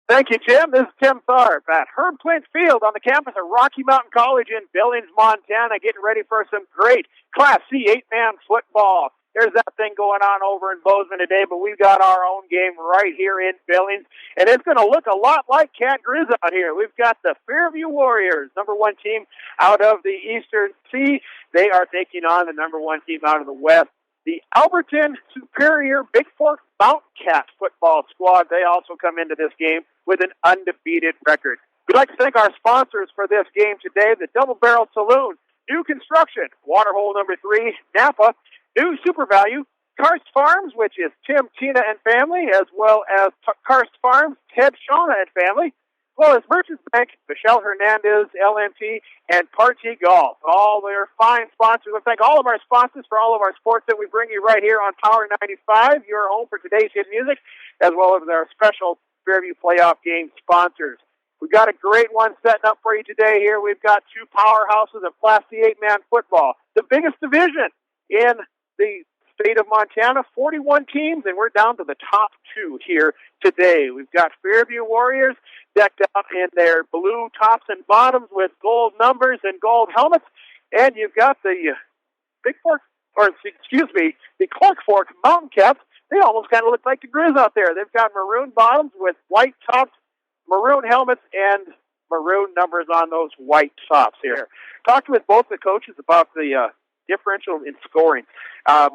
Thank you, Tim. This is Tim Tharp at Herb Clint Field on the campus of Rocky Mountain College in Billings, Montana, getting ready for some great Class C 8-man football. There's that thing going on over in Bozeman today, but we've got our own game right here in Billings, and it's going to look a lot like Cat Grizz out here. We've got the Fairview Warriors, number one team out of the Eastern Sea. They are taking on the number one team out of the West, the Alberton Superior Big Fork Mountain Cat football squad. They also come into this game with an undefeated record. We'd like to thank our sponsors for this game today, the Double Barrel Saloon, New Construction, Waterhole number 3, Napa, New Super Value, Karst Farms, which is Tim, Tina, and family, as well as Karst Farms, Ted, Shauna, and family, as well as Merchants Bank, Michelle Hernandez, LMT, and Party Golf. All their fine sponsors. We thank all of our sponsors for all of our sports that we bring you right here on Power 95, your home for today's hit music, as well as our special Fairview playoff game sponsors. We've got a great one setting up for you today here. We've got two powerhouses of Class C 8-man football, the biggest division in the state of Montana, 41 teams, and we're down to the top two here today. We've got Fairview Warriors decked out in their blue tops and bottoms with gold numbers and gold helmets, and you've got the the Clark Fork Mountain Cats. They almost kind of look like the Grizz out there. They've got maroon bottoms with white tops, maroon helmets, and maroon numbers on those white tops here. Talked with both the coaches about the differential in scoring.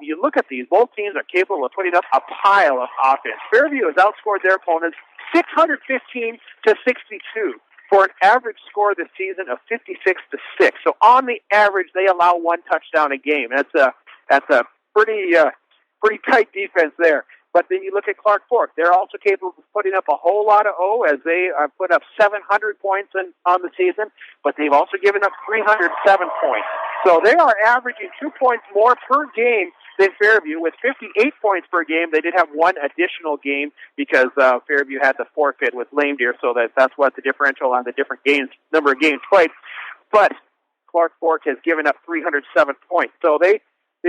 You look at these, both teams are capable of putting up a pile of offense. Fairview has outscored their opponents 615 to 62 for an average score this season of 56-6. So on the average, they allow one touchdown a game. That's a pretty tight defense there. But then you look at Clark Fork. They're also capable of putting up a whole lot of as they put up 700 points on the season, but they've also given up 307 points. So they are averaging 2 points more per game than Fairview with 58 points per game. They did have one additional game because Fairview had the forfeit with Lame Deer, so that's what the differential on the different games, number of games played. But Clark Fork has given up 307 points. So they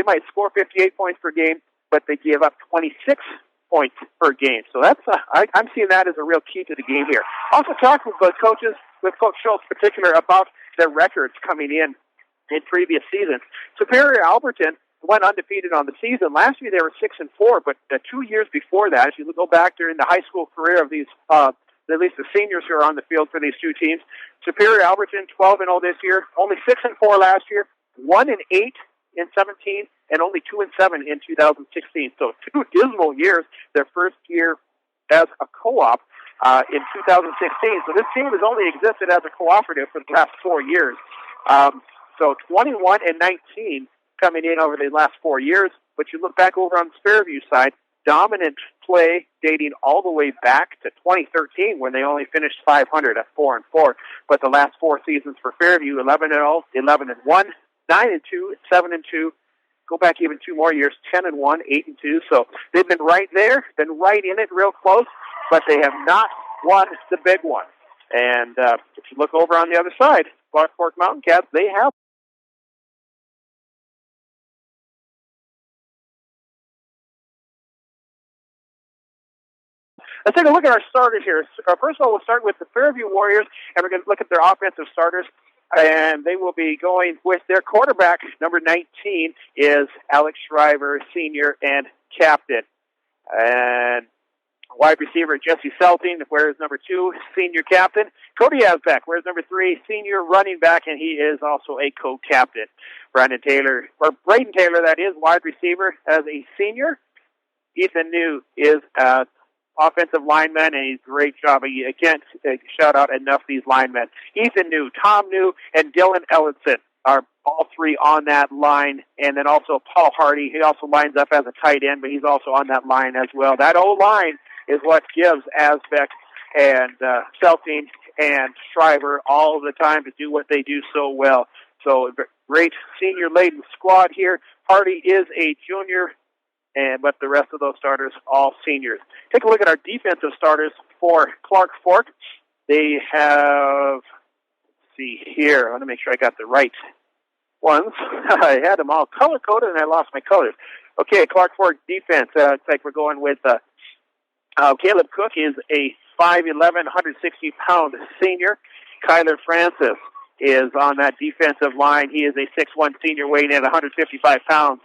might score 58 points per game, but they give up 26 points per game. So that's I'm seeing that as a real key to the game here. Also talked with the coaches, with Coach Schultz in particular, about their records coming in previous seasons. Superior Alberton went undefeated on the season. Last year they were 6-4, but 2 years before that, if you go back during the high school career of these, at least the seniors who are on the field for these two teams, Superior Alberton 12-0 this year, only 6-4 last year, 1-8 in 17, and only 2-7 in 2016. So 2 dismal years. Their first year as a co-op in 2016. So this team has only existed as a cooperative for the last 4 years. So 21-19 coming in over the last 4 years. But you look back over on the Fairview side, dominant play dating all the way back to 2013 when they only finished 500 at 4-4. But the last 4 seasons for Fairview, 11-0, 11-1, 9-2, 7-2. Go back even 2 more years, 10-1, 8-2. So they've been right there, been right in it, real close, but they have not won the big one. And if you look over on the other side, Clark Fork Mountain Cats, they have. Let's take a look at our starters here. First of all, we'll start with the Fairview Warriors, and we're going to look at their offensive starters. And they will be going with their quarterback, number 19, is Alex Shriver, senior and captain. And wide receiver, Jesse Selting, wears number 2, senior captain. Cody Asbeck wears number 3, senior running back, and he is also a co-captain. Braden Taylor, that is, wide receiver as a senior. Ethan New is offensive lineman, and he's a great job. I can't shout out enough these linemen. Ethan New, Tom New, and Dylan Ellenson are all 3 on that line. And then also Paul Hardy. He also lines up as a tight end, but he's also on that line as well. That O-line is what gives Asbeck and Selting and Shriver all the time to do what they do so well. So great senior-laden squad here. Hardy is a junior, but the rest of those starters, all seniors. Take a look at our defensive starters for Clark Fork. They have, let's see here, I want to make sure I got the right ones. I had them all color-coded, and I lost my colors. Okay, Clark Fork defense. Looks like we're going with Caleb Cook is a 5'11", 160-pound senior. Kyler Francis is on that defensive line. He is a 6'1" senior weighing in at 155 pounds.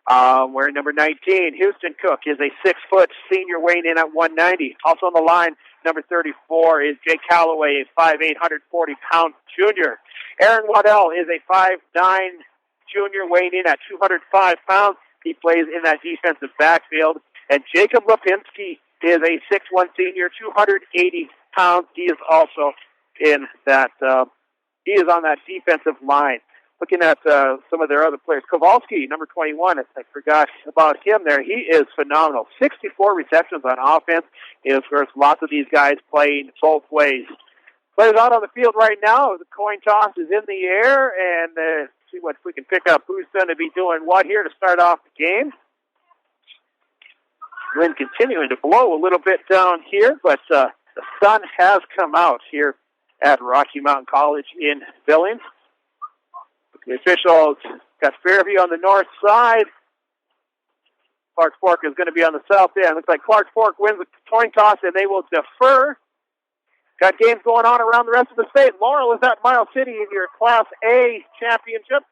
Wearing number 19, Houston Cook, is a 6-foot senior weighing in at 190. Also on the line, number 34 is Jake Calloway, a 5'8", 140-pound junior. Aaron Waddell is a 5'9" junior weighing in at 205 pounds. He plays in that defensive backfield. And Jacob Lipinski is a 6'1" senior, 280 pounds. He is also in that, he is on that defensive line. Looking at some of their other players, Kowalski, number 21, I forgot about him there. He is phenomenal. 64 receptions on offense. And, of course, lots of these guys playing both ways. Players out on the field right now. The coin toss is in the air, and see what we can pick up who's going to be doing what here to start off the game. Wind continuing to blow a little bit down here, but the sun has come out here at Rocky Mountain College in Billings. The officials got Fairview on the north side. Clark Fork is going to be on the south end. Looks like Clark Fork wins the coin toss, and they will defer. Got games going on around the rest of the state. Laurel is at Miles City in your Class A championship.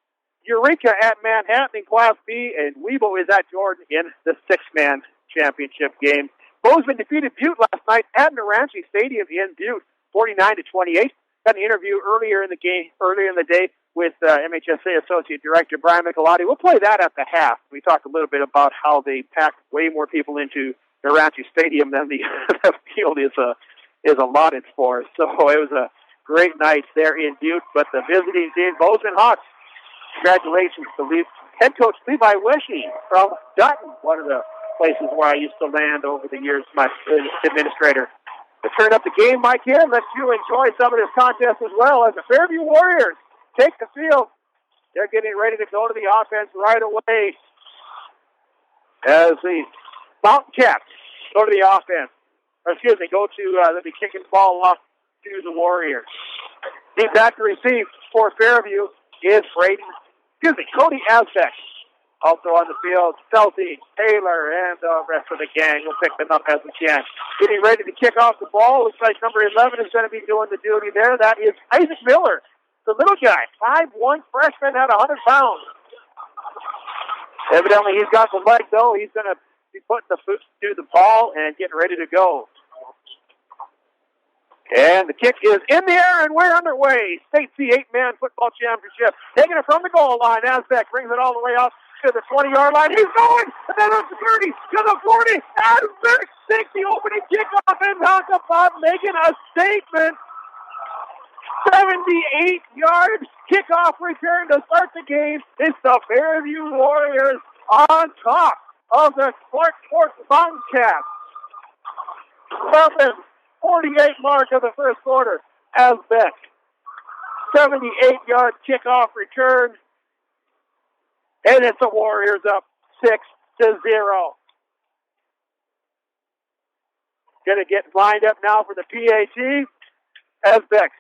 Eureka at Manhattan in Class B, and Weebo is at Jordan in the 6-man championship game. Bozeman defeated Butte last night at Naranche Stadium in Butte, 49-28. Got an interview earlier in the day with MHSA Associate Director Brian Michelotti. We'll play that at the half. We talked a little bit about how they packed way more people into Naranche Stadium than the field is allotted for. So it was a great night there in Butte. But the visiting team, Bozeman Hawks, congratulations to head coach Levi Wishy from Dutton, one of the places where I used to land over the years, my administrator. To turn up the game, Mike, here, let you enjoy some of this contest as well as the Fairview Warriors take the field. They're getting ready to go to the offense right away as the Mountain Cats go to the offense. Go to, they'll be kicking the ball off to the Warriors. Deep back to receive for Fairview is Cody Aztec. Also on the field, Chelsea, Taylor, and the rest of the gang will pick them up as we can. Getting ready to kick off the ball. Looks like number 11 is going to be doing the duty there. That is Isaac Miller, the little guy, 5'1" freshman at 100 pounds. Evidently, he's got the leg, though. He's going to be putting the foot to the ball and getting ready to go. And the kick is in the air, and we're underway. State C 8-man football championship. Taking it from the goal line. Aztec brings it all the way out to the 20-yard line. He's going, and then up to 30, to the 40. Aztec takes the opening kickoff, and Honkapop making a statement. 78-yard kickoff return to start the game. It's the Fairview Warriors on top of the Clark Fork Mountain Cats. 48 mark of the first quarter. Aztec. 78-yard kickoff return. And it's the Warriors up 6-0. Going to get lined up now for the PAT. Aztec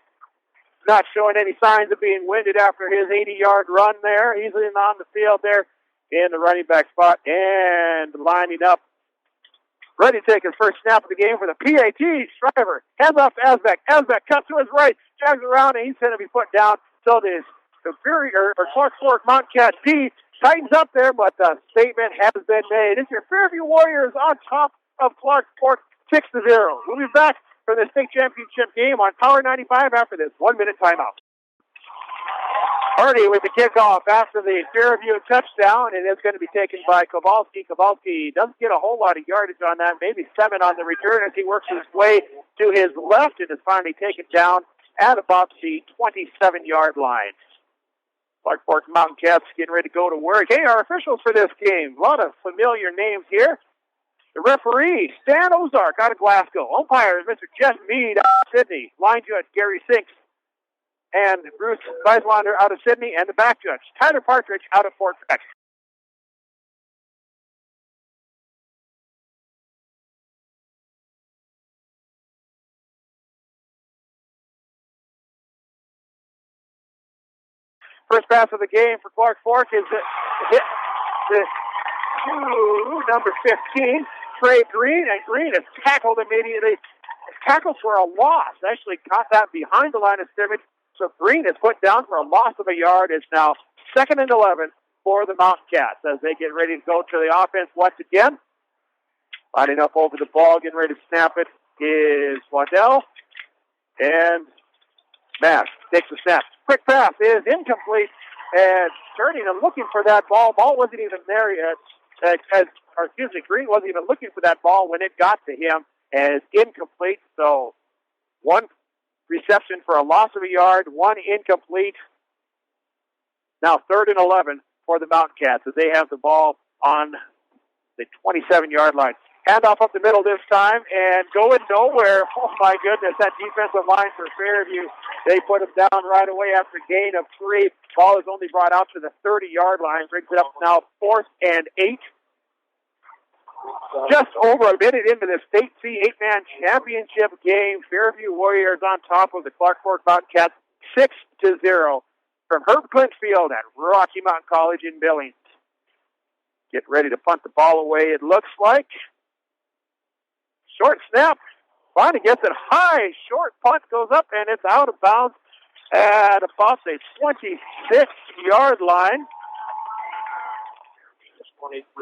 not showing any signs of being winded after his 80-yard run there. He's in on the field there in the running back spot and lining up. Ready to take his first snap of the game for the PAT. Shriver hands off to Azbek. Azbek cuts to his right, drags around, and he's going to be put down. So the Clark Fork Mountain Cat D tightens up there, but the statement has been made. It's your Fairview Warriors on top of Clark Fork 6-0. We'll be back for the state championship game on Power 95 after this 1-minute timeout. Hardy with the kickoff after the Fairview touchdown, and it's going to be taken by Kowalski. Kowalski doesn't get a whole lot of yardage on that, maybe 7 on the return as he works his way to his left and is finally taken down at about the 27-yard line. Clark Fork Mountain Cats getting ready to go to work. Hey, our officials for this game, a lot of familiar names here. The referee, Stan Ozark out of Glasgow. Umpires, Mr. Jeff Mead out of Sydney. Line judge, Gary Sinks. And Bruce Weislander out of Sydney. And the back judge, Tyler Partridge out of Fort Peck. First pass of the game for Clark Fork is hit number 15, Trey Green, and Green is tackled immediately tackles for a loss. Actually caught that behind the line of scrimmage. So Green is put down for a loss of a yard. It's now 2nd and 11 for the Mountain Cats as they get ready to go to the offense once again. Lining up over the ball, getting ready to snap it is Waddell. And Mash takes the snap. Quick pass is incomplete. And turning and looking for that ball. Ball wasn't even there yet. Green wasn't even looking for that ball when it got to him. And it's incomplete. So one reception for a loss of a yard, one incomplete. Now 3rd and 11 for the Mountain Cats as they have the ball on the 27-yard line. Handoff up the middle this time and going nowhere. Oh, my goodness, that defensive line for Fairview. They put him down right away after a gain of 3. Ball is only brought out to the 30-yard line. Brings it up now 4th and 8. Just over a minute into the State C 8-man championship game. Fairview Warriors on top of the Clark Fork Mountain Cats 6-0 from Herb Clint Field at Rocky Mountain College in Billings. Get ready to punt the ball away, it looks like. Short snap. Finally gets it high. Short punt goes up, and it's out of bounds at about the 26-yard line.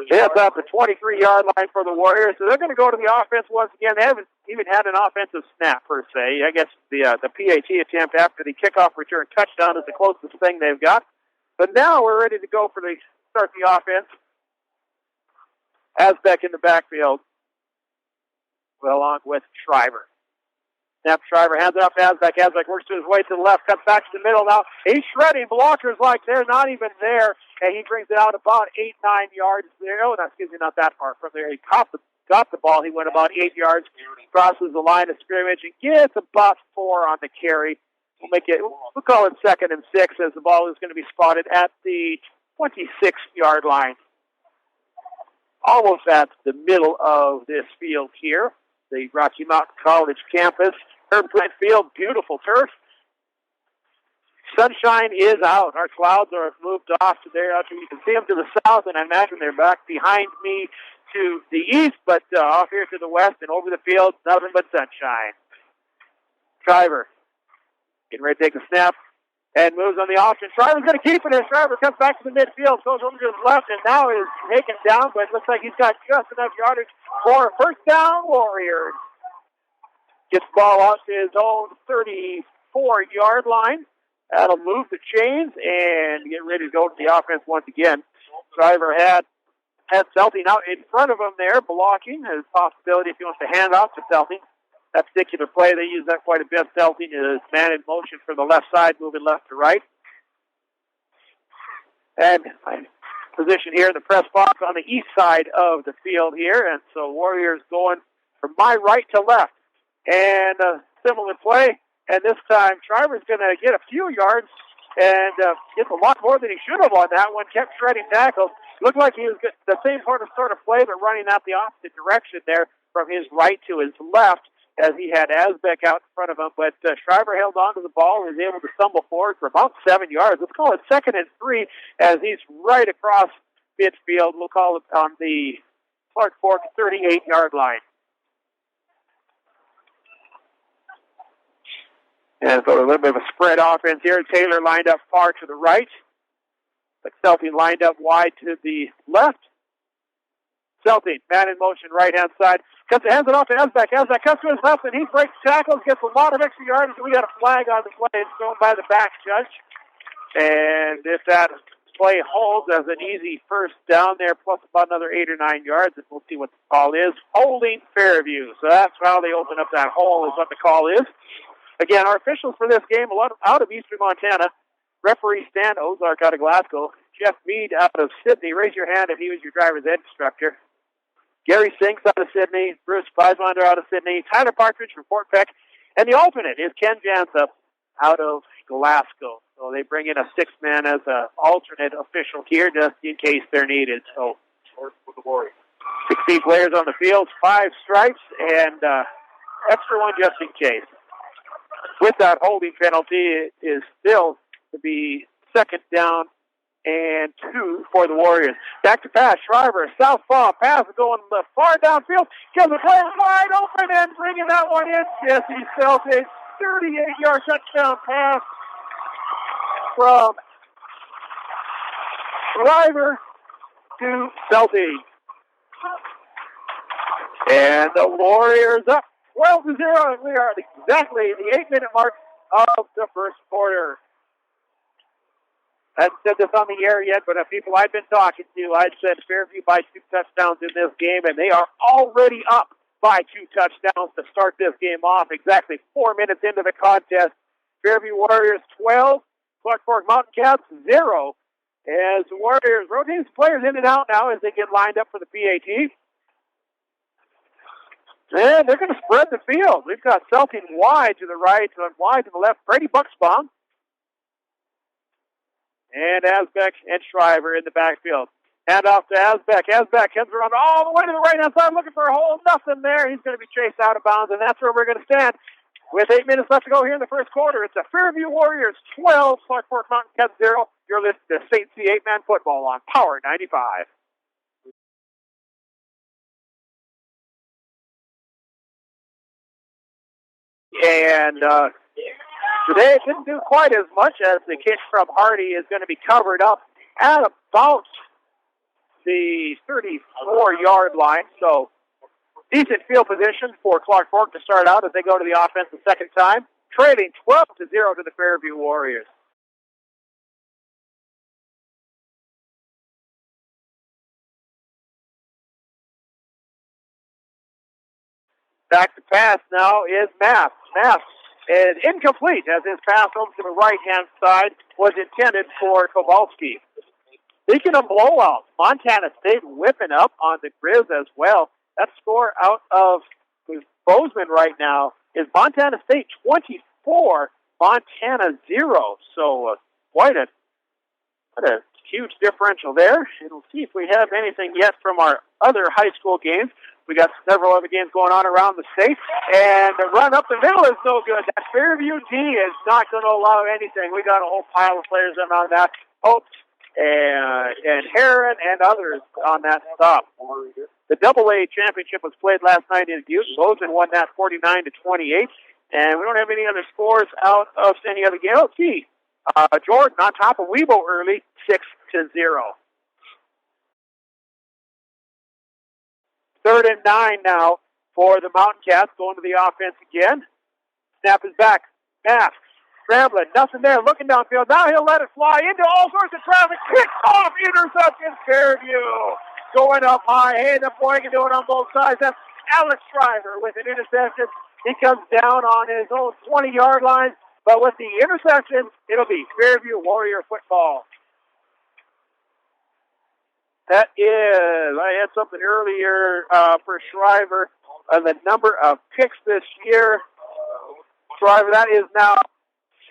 Yeah, it's at the 23-yard line for the Warriors. So they're going to go to the offense once again. They haven't even had an offensive snap, per se. I guess the PAT attempt after the kickoff return touchdown is the closest thing they've got. But now we're ready to go for start the offense. Asbeck in the backfield, along with Shriver. Snap Shriver, hands it up to Asbeck. Asbeck works to his way to the left, cuts back to the middle now. He's shredding blockers like they're not even there. And he brings it out about 8-9 yards there. Oh, no, excuse me, not that far from there. He got the ball. He went about 8 yards, crosses the line of scrimmage, and gets about 4 on the carry. We'll call it 2nd and 6 as the ball is going to be spotted at the 26-yard line. Almost at the middle of this field here, the Rocky Mountain College campus. Herb Clint Field, beautiful turf. Sunshine is out. Our clouds are moved off to there. You can see them to the south, and I imagine they're back behind me to the east, but off here to the west and over the field, nothing but sunshine. Shriver getting ready to take the snap and moves on the option. Shriver's going to keep it, and Shriver comes back to the midfield, goes over to his left, and now is taken down, but it looks like he's got just enough yardage for a first down. Warriors gets the ball out to his own 34-yard line. That'll move the chains and get ready to go to the offense once again. Shriver had Selting out in front of him there, blocking. There's a possibility if he wants to hand off to Selting. That particular play, they use that quite a bit. Selting is man in motion for the left side, moving left to right. And position here in the press box on the east side of the field here. And so Warriors going from my right to left. And a similar play. And this time, Shriver's going to get a few yards and gets a lot more than he should have on that one. Kept shredding tackles. Looked like he was the same sort of play, but running out the opposite direction there from his right to his left as he had Asbeck out in front of him. But Shriver held on to the ball and was able to stumble forward for about 7 yards. Let's call it 2nd and 3 as he's right across midfield. We'll call it on the Clark Fork 38-yard line. And so a little bit of a spread offense here. Taylor lined up far to the right, but Selting lined up wide to the left. Selting, man in motion, right-hand side. Hands it off to Asbeck. Asbeck cuts to his left, and he breaks tackles, gets a lot of extra yards, and we got a flag on the play. It's thrown by the back judge. And if that play holds as an easy first down there, plus about another 8 or 9 yards, and we'll see what the call is. Holding Fairview. So that's how they open up that hole is what the call is. Again, our officials for this game, a lot out of eastern Montana. Referee Stan Ozark out of Glasgow. Jeff Mead out of Sydney. Raise your hand if he was your driver's ed instructor. Gary Sinks out of Sydney. Bruce Beiswander out of Sydney. Tyler Partridge from Fort Peck. And the alternate is Ken Jansup out of Glasgow. So they bring in a 6-man as an alternate official here just in case they're needed. So 16 players on the field, 5 stripes, and extra one just in case. With that holding penalty, it is still to be 2nd down and 2 for the Warriors. Back to pass. Shriver, southpaw, pass going far downfield. Gets the play wide open and bringing that one in. Jesse Selty, 38-yard touchdown pass from Shriver to Selty. And the Warriors up 12-0, and we are at exactly the 8-minute mark of the first quarter. I haven't said this on the air yet, but the people I've been talking to, I'd said Fairview by 2 touchdowns in this game, and they are already up by 2 touchdowns to start this game off. Exactly 4 minutes into the contest. Fairview Warriors 12, Clark Fork Mountain Cats 0. As the Warriors rotate some players in and out now as they get lined up for the PAT. And they're going to spread the field. We've got Selking wide to the right and wide to the left. Brady Bucksbaum. And Asbeck and Shriver in the backfield. Hand off to Asbeck. Asbeck comes around all the way to the right-hand side looking for a hole. Nothing there. He's going to be chased out of bounds, and that's where we're going to stand. With 8 minutes left to go here in the first quarter, it's the Fairview Warriors 12, Clark Fork Mountain Cats 0. You're listening to St. C 8-Man football on Power 95. And today it didn't do quite as much as the kick from Hardy is going to be covered up at about the 34-yard line. So decent field position for Clark Fork to start out as they go to the offense the second time, trailing 12-0 to the Fairview Warriors. Back to pass now is Mass. Mass is incomplete as his pass over to the right-hand side was intended for Kowalski. Speaking of blowouts, Montana State whipping up on the Grizz as well. That score out of Bozeman right now is Montana State 24, Montana 0. So quite a huge differential there. And we'll see if we have anything yet from our other high school games. We got several other games going on around the state. And the run up the middle is no good. That Fairview D is not going to allow anything. We got a whole pile of players in on that. Hopes and Heron and others on that stop. The AA championship was played last night in Butte. Bozeman won that 49-28. And we don't have any other scores out of any other game. Let's see. Jordan on top of Weibo early, 6-0. 3rd and 9 now for the Mountain Cats, going to the offense again. Snap is back. Mass scrambling, nothing there, looking downfield. Now he'll let it fly into all sorts of traffic. Kick off, interception, Fairview. Going up high. Hey, the boy can do it on both sides. That's Alex Shriver with an interception. He comes down on his own 20-yard line. But with the interception, it'll be Fairview Warrior football. That is, I had something earlier for Shriver. The number of picks this year. Shriver, that is now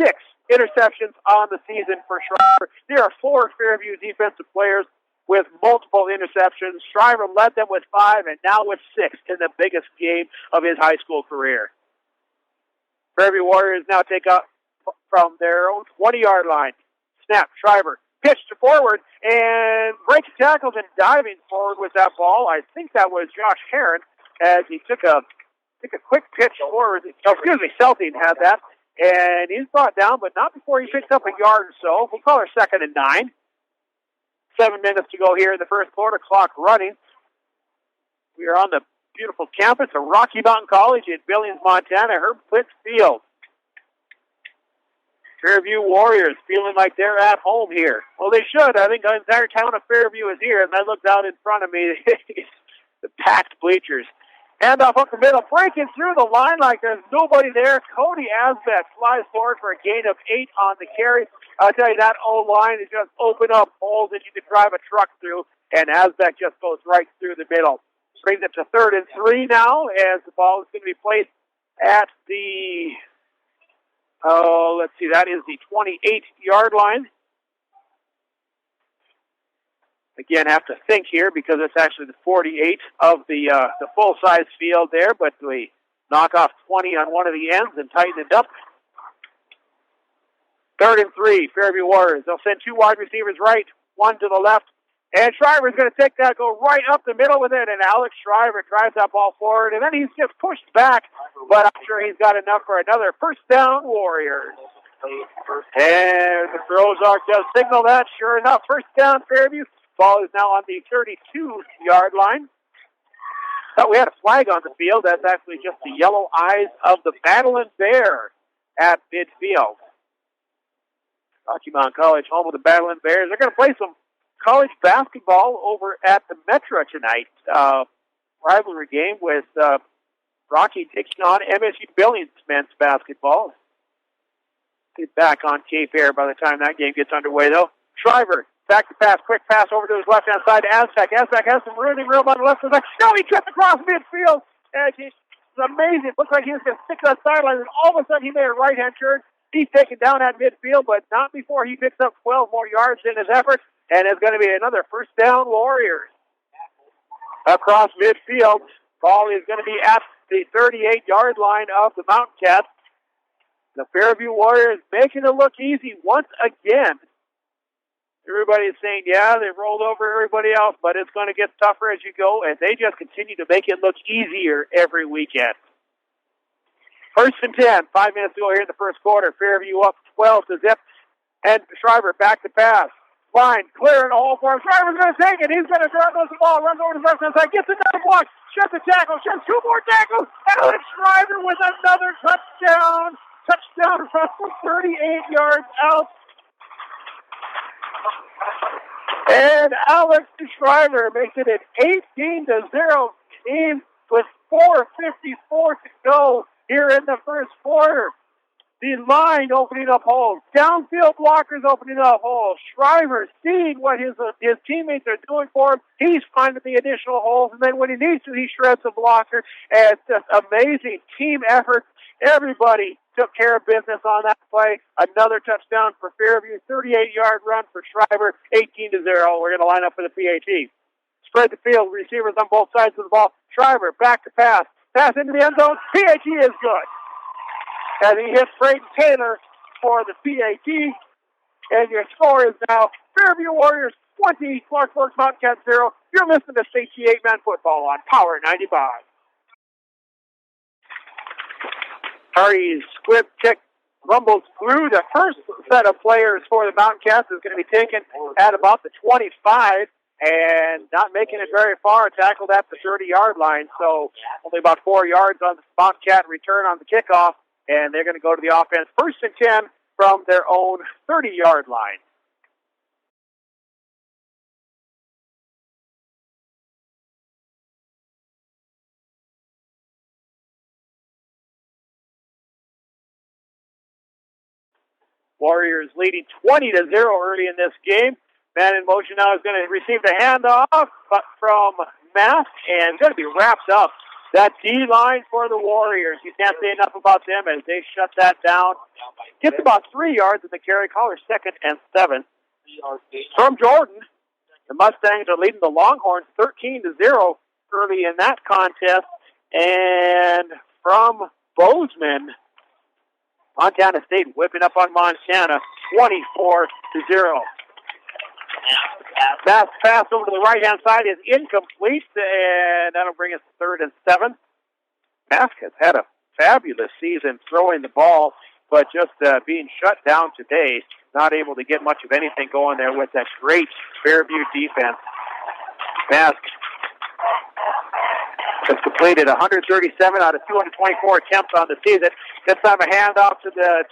6 interceptions on the season for Shriver. There are 4 Fairview defensive players with multiple interceptions. Shriver led them with 5 and now with 6 in the biggest game of his high school career. Fairview Warriors now take up from their own 20-yard line. Snap, Shriver pitched forward and breaks tackles and diving forward with that ball. I think that was Josh Heron as he took a quick pitch forward. Oh, excuse me, Selting had that. And he's brought down, but not before he picked up a yard or so. We'll call her 2nd and 9. 7 minutes to go here in the first quarter, clock running. We are on the beautiful campus of Rocky Mountain College in Billings, Montana, Herb Plitz Field. Fairview Warriors feeling like they're at home here. Well, they should. I think the entire town of Fairview is here. And I looked out in front of me, the packed bleachers. Handoff up the middle, breaking through the line like there's nobody there. Cody Asbeck flies forward for a gain of 8 on the carry. I'll tell you, that O-line is just open up holes that you can drive a truck through, and Asbeck just goes right through the middle. Brings it to 3rd and 3 now, as the ball is going to be placed at the, that is the 28-yard line. Again, have to think here because it's actually the 48 of the full-size field there, but we knock off 20 on one of the ends and tighten it up. 3rd and 3, Fairview Warriors. They'll send 2 wide receivers right, one to the left. And Shriver's going to take that, go right up the middle with it, and Alex Shriver drives that ball forward, and then he's just pushed back, but I'm sure he's got enough for another first down, Warriors. And the throws arc does signal that. Sure enough, first down, Fairview. Ball is now on the 32-yard line. Thought we had a flag on the field. That's actually just the yellow eyes of the Battling Bear at midfield. Rocky Mountain College, home of the Battling Bears. They're going to play some college basketball over at the Metro tonight. Rivalry game with Rocky taking on MSU Billings men's basketball. Get back on Cape Air by the time that game gets underway, though. Shriver, back to pass, quick pass over to his left-hand side to Aztec. Aztec has some running room on the left side. No, he tripped across midfield. And it's amazing. Looks like he was going to stick to that sideline, and all of a sudden he made a right-hand turn. He's taken down at midfield, but not before he picks up 12 more yards in his effort. And it's going to be another first down, Warriors. Across midfield, ball is going to be at the 38-yard line of the Mountain Cats. The Fairview Warriors making it look easy once again. Everybody's saying, yeah, they've rolled over everybody else, but it's going to get tougher as you go, and they just continue to make it look easier every weekend. First and 10, 5 minutes to go here in the first quarter. Fairview up 12 to zip, and Shriver back to pass. Fine, clearing the hole for him. Shriver's going to take it. He's going to throw the ball, runs over to the left-hand side, gets another block, shuts the tackle, shuts two more tackles. Alex Shriver with another touchdown. Touchdown from 38 yards out. And Alex Shriver makes it an 18-0 game with 4:54 to go here in the first quarter. The line opening up holes. Downfield blockers opening up holes. Shriver seeing what his teammates are doing for him. He's finding the additional holes. And then when he needs to, he shreds a blocker. And it's just amazing team effort. Everybody took care of business on that play. Another touchdown for Fairview. 38-yard run for Shriver. 18-0. We're going to line up for the PAT. Spread the field. Receivers on both sides of the ball. Shriver back to pass. Pass into the end zone. PAT is good. As he hits Braden Taylor for the PAT. And your score is now Fairview Warriors 20, Clark Forks Mountain Cats 0. You're listening to Safety 8-Man Football on Power 95. Hardy's squib kick rumbles through. The first set of players for the Mountain Cats is going to be taken at about the 25 and not making it very far, tackled at the 30-yard line. So only about 4 yards on the Mountain Cat return on the kickoff, and they're going to go to the offense first and 10 from their own 30-yard line. Warriors leading 20-0 early in this game. Man in motion now is going to receive the handoff from Mask, and going to be wrapped up. That D-line for the Warriors. You can't say enough about them as they shut that down. Gets about 3 yards in the carry. Caller 2nd and 7. From Jordan, the Mustangs are leading the Longhorns 13-0 early in that contest. And from Bozeman, Montana State whipping up on Montana 24-0. That pass over to the right-hand side is incomplete, and that'll bring us to 3rd and 7. Mask has had a fabulous season throwing the ball, but just being shut down today, not able to get much of anything going there with that great Fairview defense. Mask has completed 137 out of 224 attempts on the season. This time a handoff to the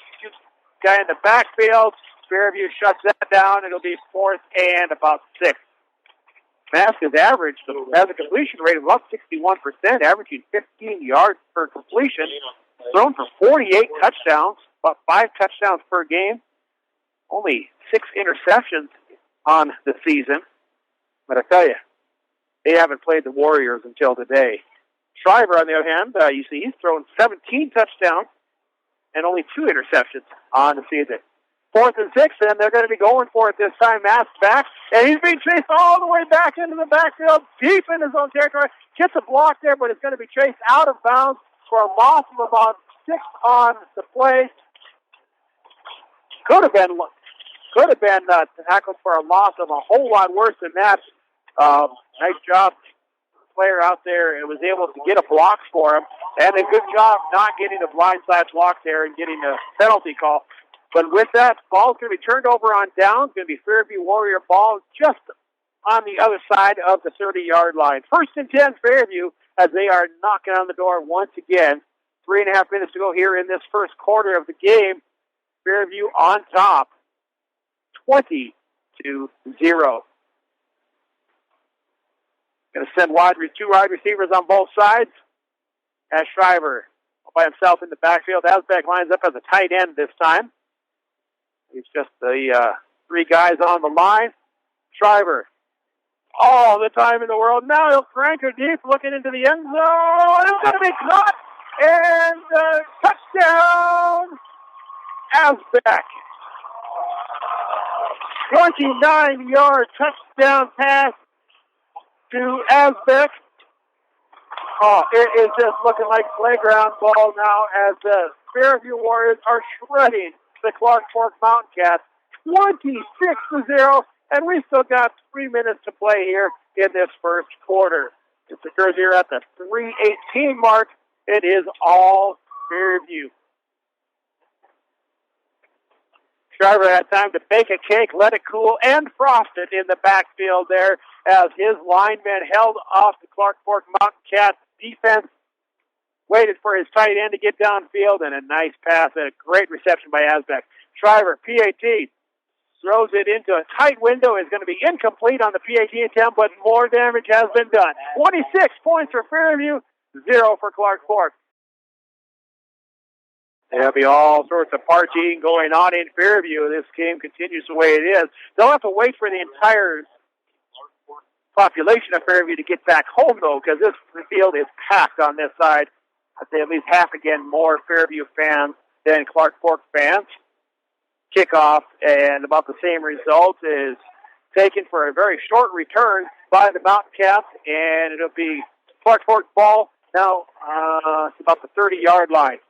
guy in the backfield. Fairview shuts that down. It'll be 4th and about 6. Mask has averaged, has a completion rate of about 61%, averaging 15 yards per completion. Thrown for 48 touchdowns, about 5 touchdowns per game. Only 6 interceptions on the season. But I tell you, they haven't played the Warriors until today. Shriver, on the other hand, you see he's thrown 17 touchdowns and only 2 interceptions on the season. 4th and 6, and they're going to be going for it this time. Mask back, and he's being chased all the way back into the backfield, deep in his own territory. Gets a block there, but it's going to be chased out of bounds for a loss of about 6 on the play. Could have been Could have been tackled for a loss of a whole lot worse than that. Nice job, player out there, and was able to get a block for him. And a good job not getting a blindside block there and getting a penalty call. But with that, ball's going to be turned over on down. It's going to be Fairview Warrior ball just on the other side of the 30-yard line. 1st and 10, Fairview, as they are knocking on the door once again. 3.5 minutes to go here in this first quarter of the game. Fairview on top, 20-0. Going to send two wide receivers on both sides. As Shriver by himself in the backfield. Asbeck lines up as a tight end this time. He's just the 3 guys on the line. Shriver, all the time in the world. Now he'll crank her deep, looking into the end zone. It's going to be caught. And touchdown, Asbeck. 29-yard touchdown pass to Asbeck. Oh, it is just looking like playground ball now as the Fairview Warriors are shredding the Clark Fork Mountain Cats 26-0, and we still got 3 minutes to play here in this first quarter. It occurs here at the 3:18 mark. It is all Fairview. Shriver had time to bake a cake, let it cool, and frost it in the backfield there as his linemen held off the Clark Fork Mountain Cats defense, waited for his tight end to get downfield, and a nice pass and a great reception by Asbeck. Shriver, PAT, throws it into a tight window, is going to be incomplete on the PAT attempt, but more damage has been done. 26 points for Fairview, 0 for Clark Fork. There'll be all sorts of partying going on in Fairview. This game continues the way it is. They'll have to wait for the entire population of Fairview to get back home, though, because this field is packed on this side. I'd say at least half again more Fairview fans than Clark Fork fans. Kickoff, and about the same result, is taken for a very short return by the Mountain Cats, and it'll be Clark Fork ball now it's about the 30-yard line.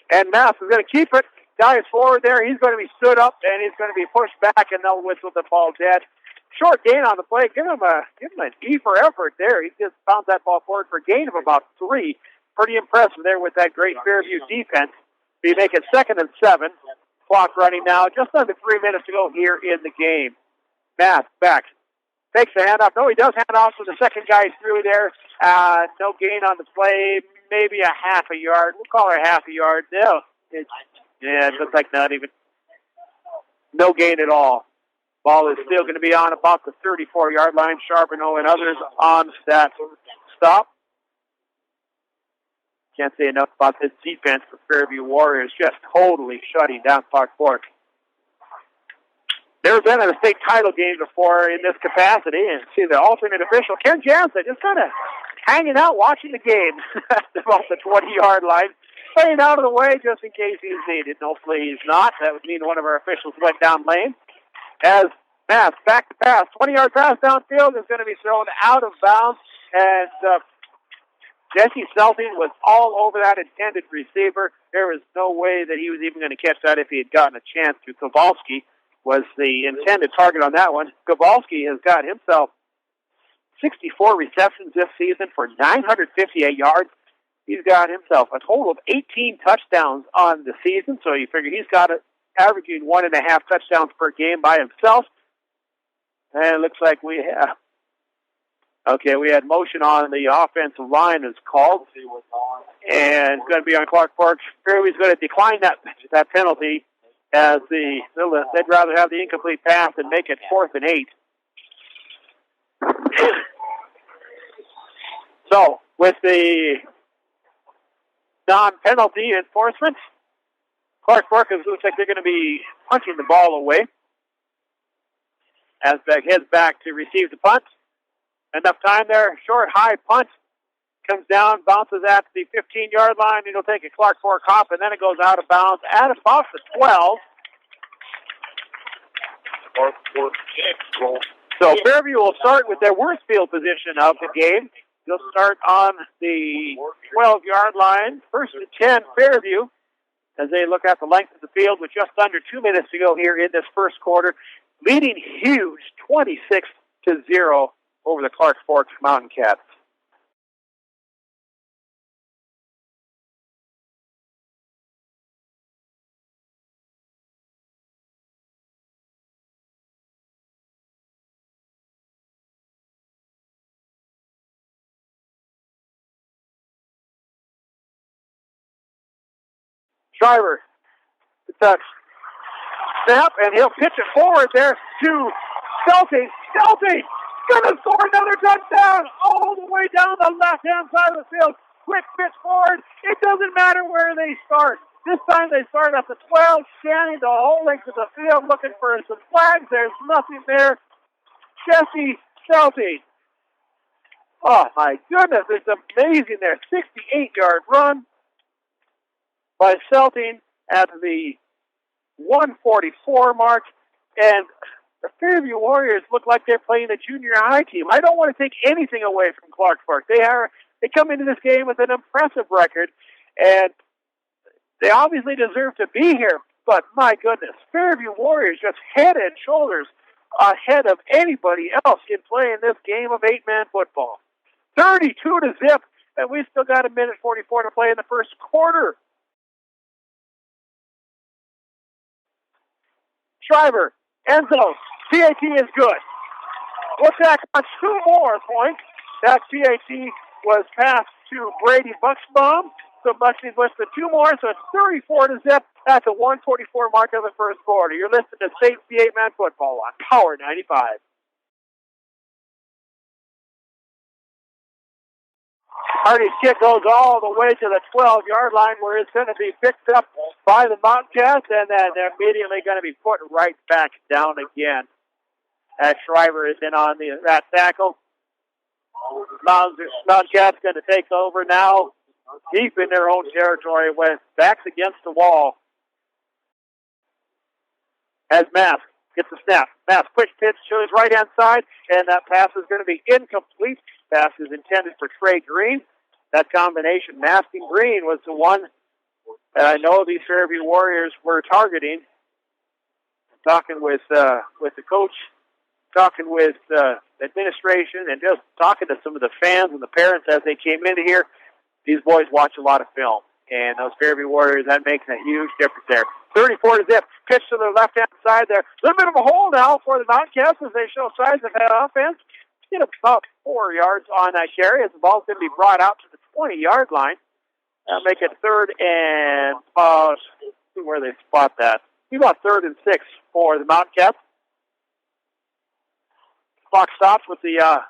And Mass is going to keep it. Guy is forward there. He's going to be stood up, and he's going to be pushed back, and they'll whistle the ball dead. Short gain on the play. Give him an E for effort there. He just bounced that ball forward for a gain of about 3. Pretty impressive there with that great Fairview defense. We make it 2nd and 7. Clock running now. Just under 3 minutes to go here in the game. Mass back. Takes the handoff. No, he does hand off to the second guy through there. No gain on the play. Maybe a half a yard. We'll call her half a yard. No, it looks like not even. No gain at all. Ball is still going to be on about the 34-yard line. Charbonneau and others on that stop. Can't say enough about this defense for Fairview Warriors, just totally shutting down Clark Fork. Never been in a state title game before in this capacity, and see the alternate official, Ken Jansen, just kind of hanging out watching the game about the 20-yard line, staying out of the way just in case he's needed. Hopefully he's not. That would mean one of our officials went down lane. As Mass back to pass, 20-yard pass downfield is going to be thrown out of bounds, and Jesse Selting was all over that intended receiver. There was no way that he was even going to catch that if he had gotten a chance to. Kowalski was the intended target on that one. Kowalski has got himself 64 receptions this season for 958 yards. He's got himself a total of 18 touchdowns on the season, so you figure he's got it averaging 1.5 touchdowns per game by himself. And it looks like we have... Okay, we had motion on the offensive line is called, and it's going to be on Clark Fork. Fairview's going to decline that penalty as they'd rather have the incomplete pass and make it 4th and 8. So, with the non-penalty enforcement, Clark Fork looks like they're going to be punching the ball away. Asbeck heads back to receive the punt. Enough time there. Short, high punt. Comes down, bounces at the 15-yard line. It'll take a Clark Fork hop, and then it goes out of bounds at about the 12. So Fairview will start with their worst field position of the game. They'll start on the 12-yard line. 1st and 10, Fairview. as they look at the length of the field with just under 2 minutes to go here in this first quarter, leading huge 26-0 over the Clark Forks Mountain Cats. Shriver, it's a snap, and he'll pitch it forward there to Stelty. Stelty gonna score another touchdown all the way down the left-hand side of the field. Quick pitch forward. It doesn't matter where they start. This time they start at the 12, scanning the whole length of the field, looking for some flags. There's nothing there. Jesse Stelty. Oh, my goodness, it's amazing there. 68-yard run by Selting at the 144 mark, and the Fairview Warriors look like they're playing a junior high team. I don't want to take anything away from Clark Fork. They come into this game with an impressive record, and they obviously deserve to be here, but my goodness, Fairview Warriors just head and shoulders ahead of anybody else in playing this game of 8-man football. 32-0, and we've still got 1:44 to play in the first quarter. Shriver, Enzo, PAT is good. We'll tack on 2 more points. That PAT was passed to Brady Buxbaum. So Buxley with the 2 more, so it's 34-0 at the 1:44 mark of the first quarter. You're listening to State 8-man football on Power 95. Hardy's kick goes all the way to the 12-yard line, where it's going to be picked up by the Mountain Cats, and then they're immediately going to be put right back down again. As Shriver is in on that tackle. Mountain Cats going to take over now, deep in their own territory, with backs against the wall. As Mask gets the snap. Mask quick pitch to his right-hand side, and that pass is going to be incomplete. Pass is intended for Trey Green. That combination, Mask and Green, was the one that I know these Fairview Warriors were targeting. Talking with the coach, talking with administration, and just talking to some of the fans and the parents as they came into here. These boys watch a lot of film, and those Fairview Warriors, that makes a huge difference there. 34-0, pitch to the left-hand side there. A little bit of a hole now for the Mountain Cats as they show signs of that offense. Get about 4 yards on that carry as the ball's going to be brought out to the 20-yard line. That'll make it 3rd and see where they spot that. We got 3rd and 6 for the Mountain Cats. Clock stops with the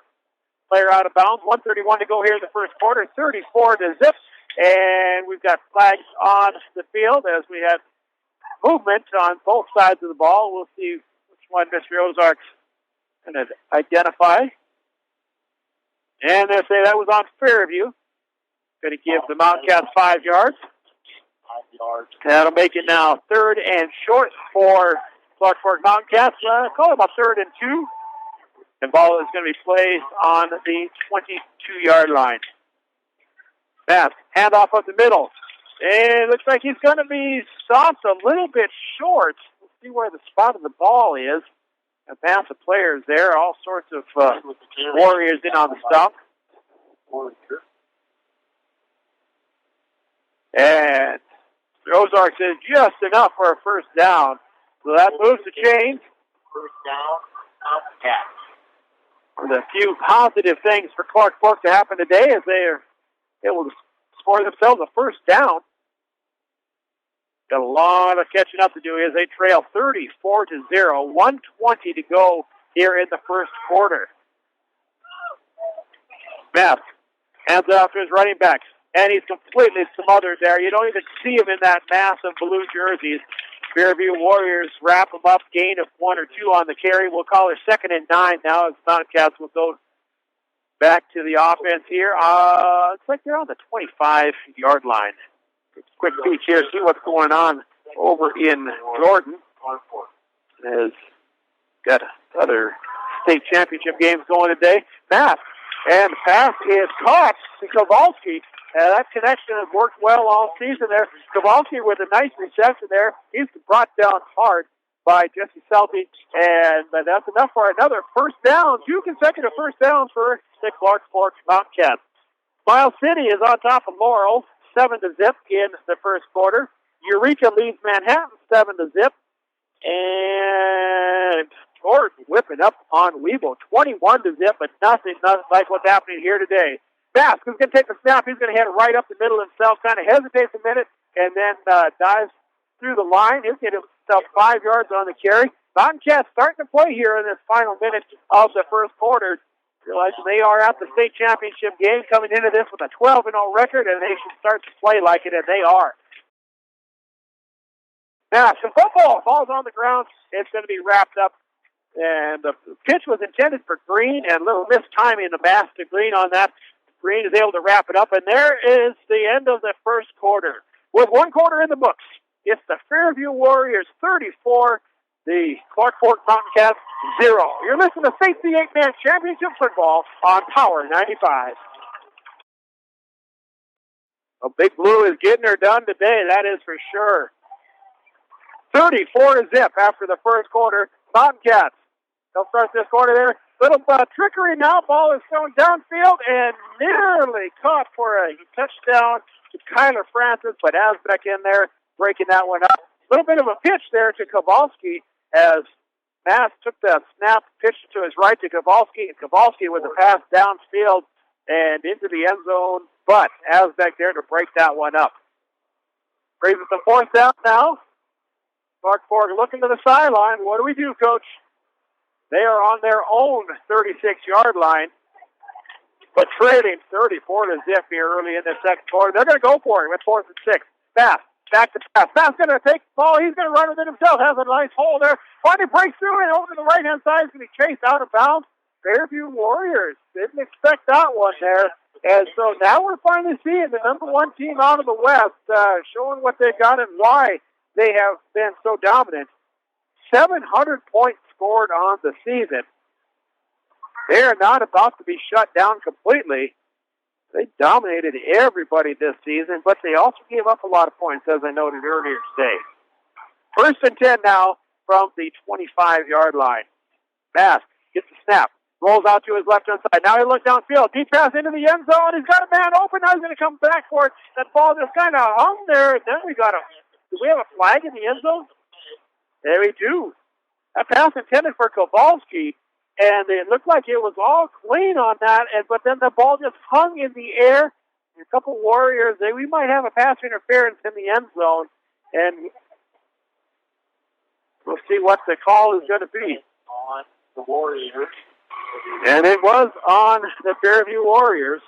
player out of bounds. 1:31 to go here in the first quarter. 34-0, and we've got flags on the field as we have movement on both sides of the ball. We'll see which one Mr. Ozark's going to identify. And they say that was on Fairview. Going to give the Mountain Cats 5 yards. 5 yards. That'll make it now 3rd and short for Clark Fork Mountain Cats. Call it about 3rd and 2. And ball is going to be placed on the 22-yard line. Pass, handoff up the middle. And it looks like he's going to be stopped a little bit short. We'll see where the spot of the ball is. A pass of players there, all sorts of Warriors in on the stop. And Ozark says just enough for a first down. So that moves the chains. First down, Cats. A few positive things for Clark Fork to happen today as they are able to score themselves a first down. Got a lot of catching up to do as they trail 34-0, 1:20 to go here in the first quarter. Mask hands it off to his running backs, and he's completely smothered there. You don't even see him in that mass of blue jerseys. Fairview Warriors wrap him up, gain of 1 or 2 on the carry. We'll call it 2nd and 9 now as Mountain Cats will go back to the offense here. It's like they're on the 25-yard line. Quick peek here, see what's going on over in Jordan. Has got other state championship games going today. Matt And the pass is caught to Kowalski. That connection has worked well all season there. Kowalski with a nice reception there. He's brought down hard by Jesse Selby. And that's enough for another first down. 2 consecutive first downs for the Clark Fork Mountain Cats. Miles City is on top of Laurel, 7-0 in the first quarter. Eureka leads Manhattan 7-0. And Gordon whipping up on Weebo, 21-0, but nothing like what's happening here today. Bask is going to take the snap. He's going to head right up the middle himself, kind of hesitates a minute, and then dives through the line. He'll get himself 5 yards on the carry. Mountain Cats starting to play here in this final minute of the first quarter. Realizing they are at the state championship game, coming into this with a 12-0 record, and they should start to play like it, and they are. Now, some football falls on the ground. It's going to be wrapped up. And the pitch was intended for Green, and a little mistiming the pass to Green on that. Green is able to wrap it up, and there is the end of the first quarter. With 1 quarter in the books, it's the Fairview Warriors 34, the Clark Fork Mountain Cats 0. You're listening to State 8-Man Championship Football on Power 95. Well, Big Blue is getting her done today, that is for sure. 34-0 after the first quarter. Mountain Cats, they'll start this quarter there. Little trickery now. Ball is thrown downfield and nearly caught for a touchdown to Kyler Francis, but Asbeck in there breaking that one up. A little bit of a pitch there to Kowalski as Mass took the snap, pitched to his right to Kowalski, and Kowalski with a pass downfield and into the end zone, but Asbeck there to break that one up. Brings us a 4th down now. Clark Fork looking to the sideline. What do we do, Coach? They are on their own 36-yard line, but trailing 34-0 here early in the second quarter. They're going to go for it with 4th and 6. Bass, back to Bass. Bass going to take the ball. He's going to run with it himself. Has a nice hole there. Finally breaks through and over to the right-hand side. He's going to be chased out of bounds. Fairview Warriors didn't expect that one there. And so now we're finally seeing the number 1 team out of the West showing what they got and why they have been so dominant. 700 points scored on the season. They are not about to be shut down completely. They dominated everybody this season, but they also gave up a lot of points, as I noted earlier today. 1st and 10 now from the 25-yard line. Bass gets the snap, rolls out to his left-hand side. Now he looks downfield. Deep pass into the end zone. He's got a man open. Now he's going to come back for it. That ball just kind of hung there. And then we got a... Do we have a flag in the end zone? There we do. That pass intended for Kowalski, and it looked like it was all clean on that, but then the ball just hung in the air. A couple Warriors, we might have a pass interference in the end zone, and we'll see what the call is going to be. On the Warriors. And it was on the Fairview Warriors.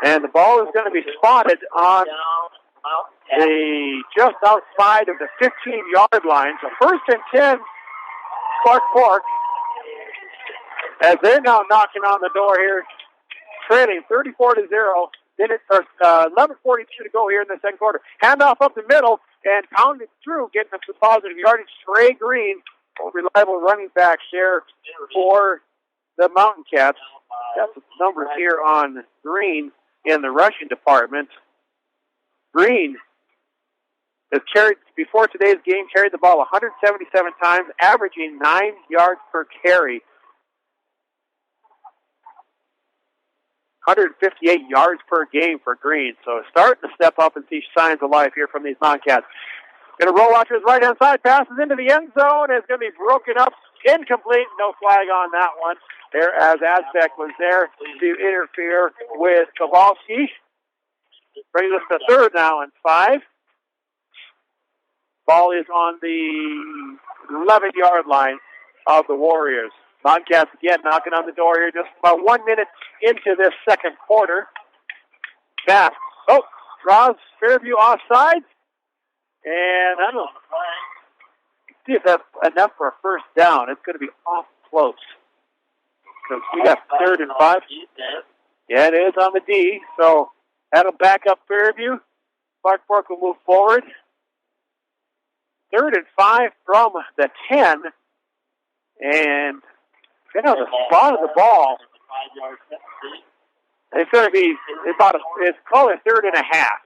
And the ball is going to be spotted on just outside of the 15-yard line. So 1st and 10, Clark Fork, as they're now knocking on the door here, trailing 34-0. 11:42 to go here in the second quarter. Handoff up the middle and pounding through, getting us some positive yardage. Trey Green, reliable running back there for the Mountain Cats. Got some numbers here on Green in the rushing department. Green has carried, before today's game, carried the ball 177 times, averaging 9 yards per carry. 158 yards per game for Green. So starting to step up and see signs of life here from these Mountain Cats. Going to roll out to his right-hand side, passes into the end zone. It's going to be broken up, incomplete, no flag on that one. There, as Aztec was there to interfere with Kowalski. Brings us to 3rd now and 5. Ball is on the 11-yard line of the Warriors. Mountain Cats again knocking on the door here, just about 1 minute into this second quarter. Bass, draws Fairview offside. And I don't know. See if that's enough for a first down. It's going to be off close. So we got 3rd and 5. Yeah, it is on the D. So that'll back up Fairview. Clark Fork will move forward. 3rd and 5 from the 10. And they have the spot of the ball. It's going to be it's called a 3rd and a half.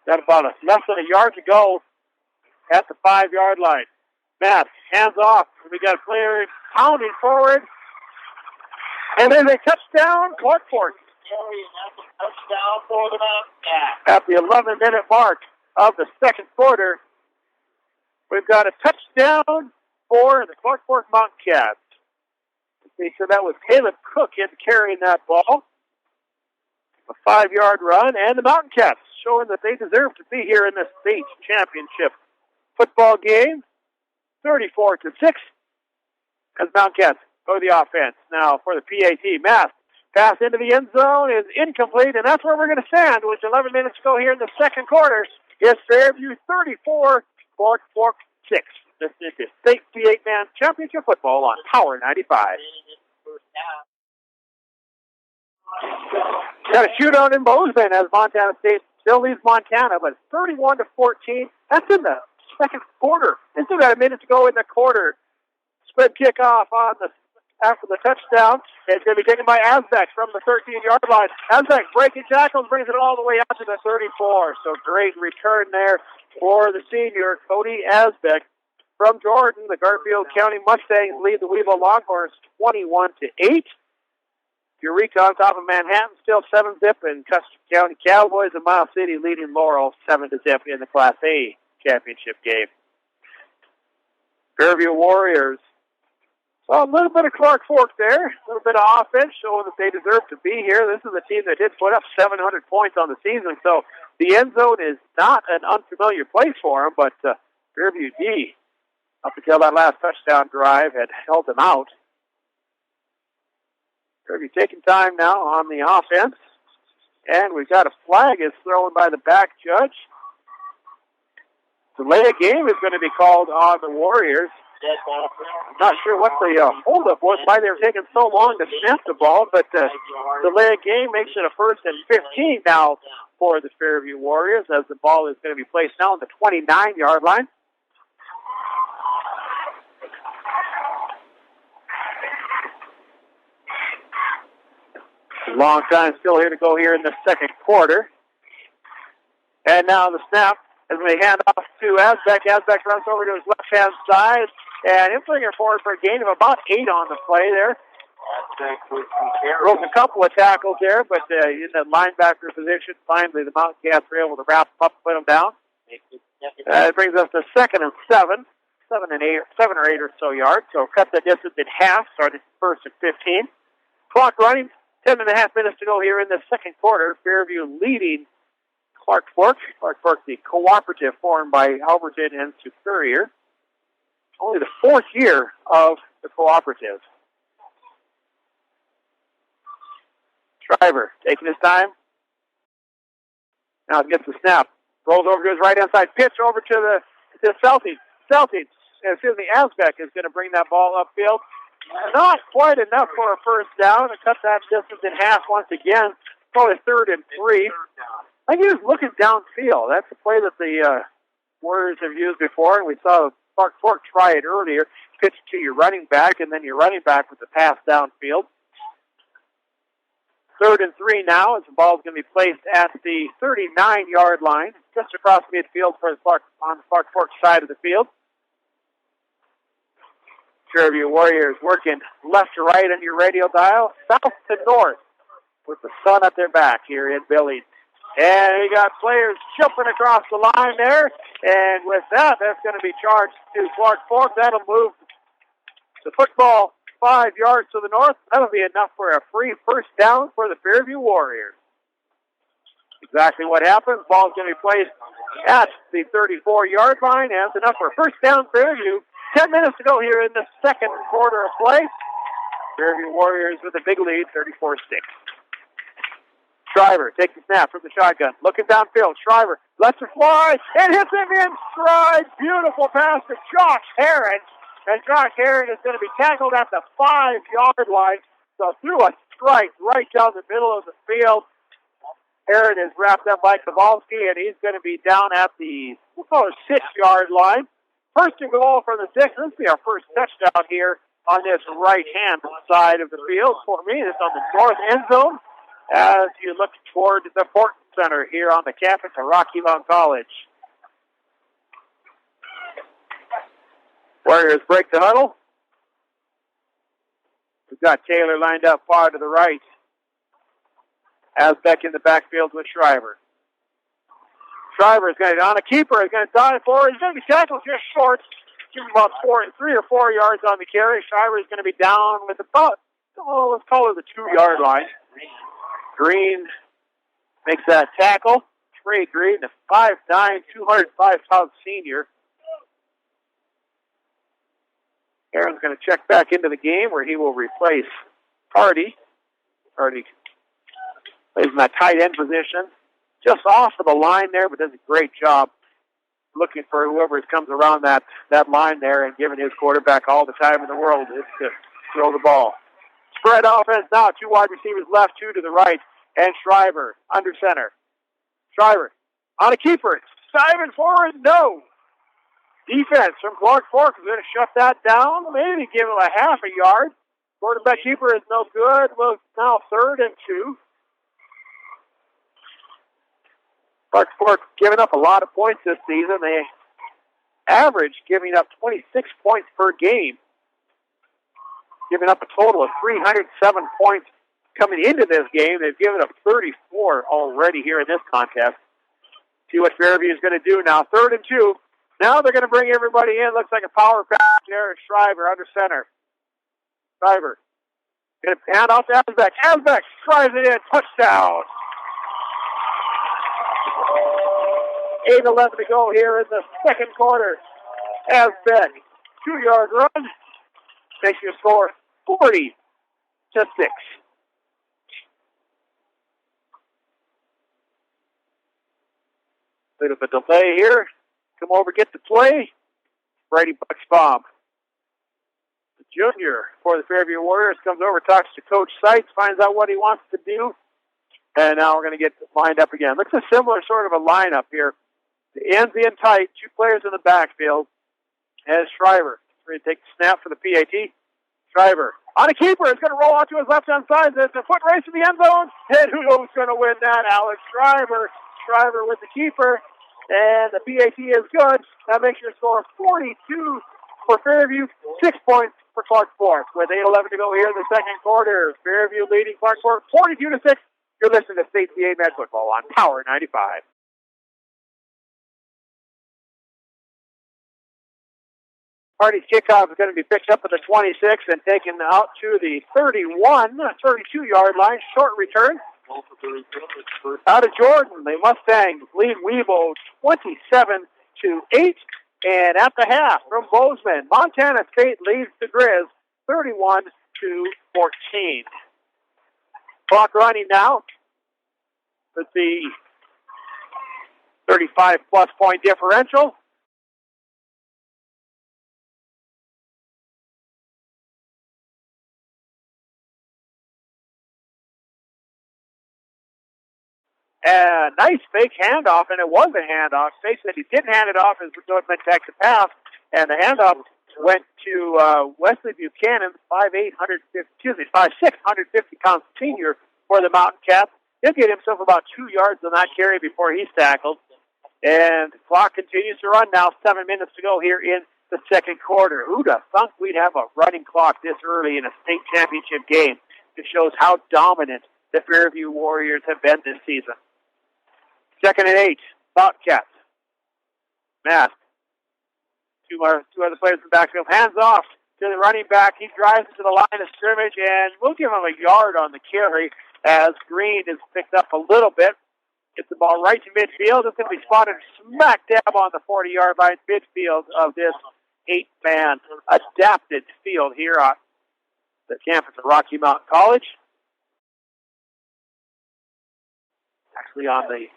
Got about less than a yard to go at the 5-yard line. Matt, hands off. We got a player pounding forward. And then a touchdown, Clark Fork. Touchdown for the Mountcats. At the 11-minute mark of the second quarter, we've got a touchdown for the Clark Fork Mountcats. So that was Caleb Cook in carrying that ball. A 5-yard run, and the Mountain Cats showing that they deserve to be here in this state championship football game. 34-6. As Mountain Cats go to the offense. Now for the PAT. Math pass into the end zone is incomplete, and that's where we're going to stand with 11 minutes to go here in the second quarter. It's Fairview 34, Clark Fork 6. This is the state P8-man championship football on Power 95. Got a shootout in Bozeman as Montana State still leads Montana, but 31-14. That's in the second quarter. They still got a minute to go in the quarter. Split kickoff after the touchdown. It's going to be taken by Azbek from the 13-yard line. Azbek breaking tackles, brings it all the way out to the 34. So great return there for the senior, Cody Azbek. From Jordan, the Garfield County Mustangs lead the Weevil Longhorns 21-8. Eureka on top of Manhattan, still 7-zip, and Custer County Cowboys and Miles City leading Laurel 7-zip in the Class A championship game. Fairview Warriors. So a little bit of Clark Fork there, a little bit of offense showing that they deserve to be here. This is a team that did put up 700 points on the season, so the end zone is not an unfamiliar place for them, but Fairview D, up until that last touchdown drive, had held them out. Fairview taking time now on the offense. And we've got a flag is thrown by the back judge. Delay of game is going to be called on the Warriors. I'm not sure what the holdup was, why they were taking so long to snap the ball, but delay of game makes it a 1st and 15 now for the Fairview Warriors as the ball is going to be placed now on the 29-yard line. Long time still here to go here in the second quarter. And now the snap as we hand off to Azbek. Azbek runs over to his left-hand side, and he'll bring it forward for a gain of about 8 on the play there. Broke a couple of tackles there, but in the linebacker position, finally the Mountain Cats were able to wrap him up and put him down. It brings us to 2nd and 7, 7 or 8 or so yards. So cut the distance in half, starting 1st and 15. Clock running. 10.5 minutes to go here in the second quarter. Fairview leading Clark Fork. Clark Fork, the cooperative formed by Alberton and Superior. Only the 4th year of the cooperative. Shriver taking his time. Now gets the snap. Rolls over to his right-hand side. Pitch over to the Celtics. Azbek is going to bring that ball upfield. Not quite enough for a first down. To cut that distance in half once again. Probably 3rd and 3. I think he was looking downfield. That's a play that the Warriors have used before, and we saw Clark Fork try it earlier. Pitch to your running back, and then your running back with the pass downfield. 3rd and 3 now as the ball is going to be placed at the 39-yard line, just across midfield on the Clark Fork side of the field. Fairview Warriors working left to right on your radio dial, south to north, with the sun at their back here in Billings. And we got players jumping across the line there, and with that, that's going to be charged to Clark Fork. That'll move the football 5 yards to the north. That'll be enough for a free first down for the Fairview Warriors. Exactly what happens. Ball's going to be placed at the 34-yard line, and it's enough for a first down Fairview. 10 minutes to go here in the second quarter of play. Fairview Warriors with a big lead, 34-6. Shriver takes the snap from the shotgun. Looking downfield. Shriver lets it fly and hits him in stride. Beautiful pass to Josh Herron. And Josh Herron is going to be tackled at the 5-yard line. So threw a strike right down the middle of the field. Aaron is wrapped up by Kowalski, and he's going to be down at the, we'll call it 6-yard line. First and goal from the 6. This will be our first touchdown here on this right-hand side of the field. For me, it's on the north end zone as you look toward the Fortin Center here on the campus of Rocky Mountain College. Warriors break the huddle. We've got Taylor lined up far to the right. Asbeck in the backfield with Shriver. Shriver is going to, on a keeper, is going to dive forward. He's going to be tackled just short. Give him about 3 or 4 yards on the carry. Shriver is going to be down with about, let's call it the 2-yard line. Green makes that tackle. Trey Green, the 5'9", 205-pound senior. Aaron's going to check back into the game where he will replace Hardy. Hardy plays in that tight end position. Just off of the line there, but does a great job looking for whoever comes around that line there and giving his quarterback all the time in the world is to throw the ball. Spread offense now. 2 wide receivers left, 2 to the right, and Shriver under center. Shriver on a keeper. Diving forward, no. Defense from Clark Fork is going to shut that down. Maybe give him a half a yard. Quarterback keeper is no good. Well, now 3rd and 2. Clark Fork giving up a lot of points this season. They average giving up 26 points per game. Giving up a total of 307 points coming into this game. They've given up 34 already here in this contest. See what Fairview is going to do now. 3rd and 2. Now they're going to bring everybody in. Looks like a power pass there. Shriver under center. Shriver. Going to hand off to Asbeck. Asbeck drives it in. Touchdown. 8:11 to go here in the second quarter. Asbeck. 2-yard run. Makes your score 40-6. Bit of a delay here. Come over, get the play. Brady Bucksbaum, the junior for the Fairview Warriors, comes over, talks to Coach Seitz, finds out what he wants to do. And now we're going to get lined up again. Looks a similar sort of a lineup here. The ends in tight, 2 players in the backfield. As Shriver ready to take the snap for the PAT. Shriver on a keeper is going to roll out to his left-hand side. There's a foot race in the end zone. And who's going to win that? Alex Shriver. Shriver with the keeper. And the PAT is good. That makes your score 42 for Fairview, 6 points for Clark Fork. With 8:11 to go here in the second quarter, Fairview leading Clark Fork 42-6. You're listening to State CA Med Football on Power 95. Hardy's kickoff is going to be picked up at the 26 and taken out to the 32-yard line. Short return. Out of Jordan, the Mustangs lead Weebo 27-8. And at the half from Bozeman, Montana State leads the Grizz 31-14. Clock running now with the 35-plus point differential. Nice fake handoff, and it was a handoff. State said he didn't hand it off as Woodman back to pass, and the handoff went to Wesley Buchanan, 5'6", 150-pound senior for the Mountain Cats. He'll get himself about 2 yards on that carry before he's tackled. And the clock continues to run now. 7 minutes to go here in the second quarter. Who'd have thunk we'd have a running clock this early in a state championship game? It shows how dominant the Fairview Warriors have been this season. 2nd and 8, Bobcats. Mask. Two other players in the backfield. Hands off to the running back. He drives to the line of scrimmage, and we'll give him a yard on the carry as Green is picked up a little bit. Gets the ball right to midfield. It's going to be spotted smack dab on the 40-yard line midfield of this 8-man adapted field here on the campus of Rocky Mountain College. Actually on the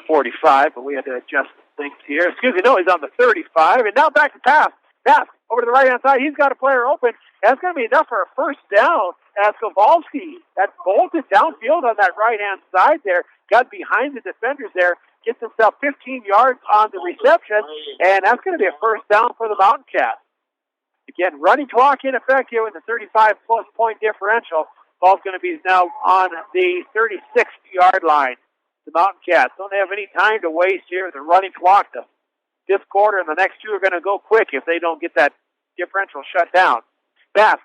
45, but we had to adjust things here. Excuse me, no, he's on the 35. And now back to pass. Pass over to the right-hand side. He's got a player open. That's going to be enough for a first down as Kowalski, that bolted downfield on that right-hand side there, got behind the defenders there, gets himself 15 yards on the reception, and that's going to be a first down for the Mountain Cats. Again, running clock in effect here with the 35-plus point differential. Ball's going to be now on the 36-yard line. The Mountain Cats don't have any time to waste here with the running clock. This quarter and the next two are going to go quick if they don't get that differential shut down. Bass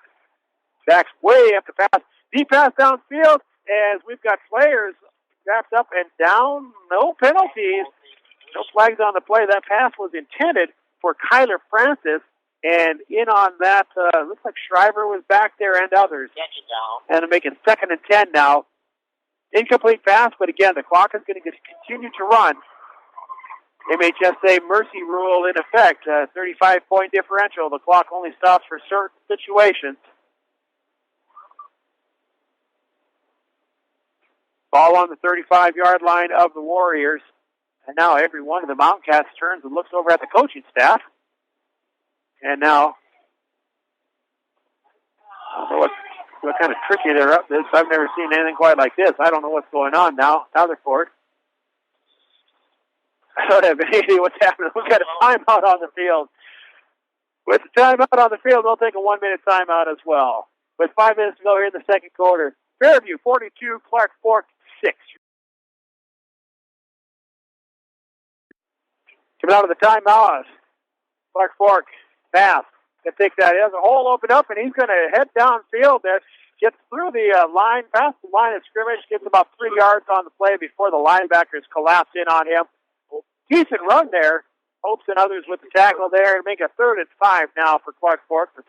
backs way up the pass. Deep pass downfield as we've got players wrapped up and down. No penalties. No flags on the play. That pass was intended for Kyler Francis. And in on that, looks like Shriver was back there and others. And they're making 2nd and 10 now. Incomplete pass, but again, the clock is going to continue to run. MHSA mercy rule in effect, 35-point differential. The clock only stops for certain situations. Ball on the 35-yard line of the Warriors. And now every one of the Mountain Cats turns and looks over at the coaching staff. And now, I don't know what kind of tricky they're up this. I've never seen anything quite like this. I don't know what's going on now. Rutherford. I don't have any idea what's happening. We've got a timeout on the field. With the timeout on the field, we'll take a 1-minute timeout as well. With 5 minutes to go here in the second quarter. Fairview 42, Clark Fork 6. Coming out of the timeout, Clark Fork, Bass, can take that. He has a hole open up, and he's going to head downfield there. Gets through the line, past the line of scrimmage, gets about 3 yards on the play before the linebackers collapse in on him. Decent run there. Hopes and others with the tackle there and make a 3rd and 5 now for Clark Fork. There's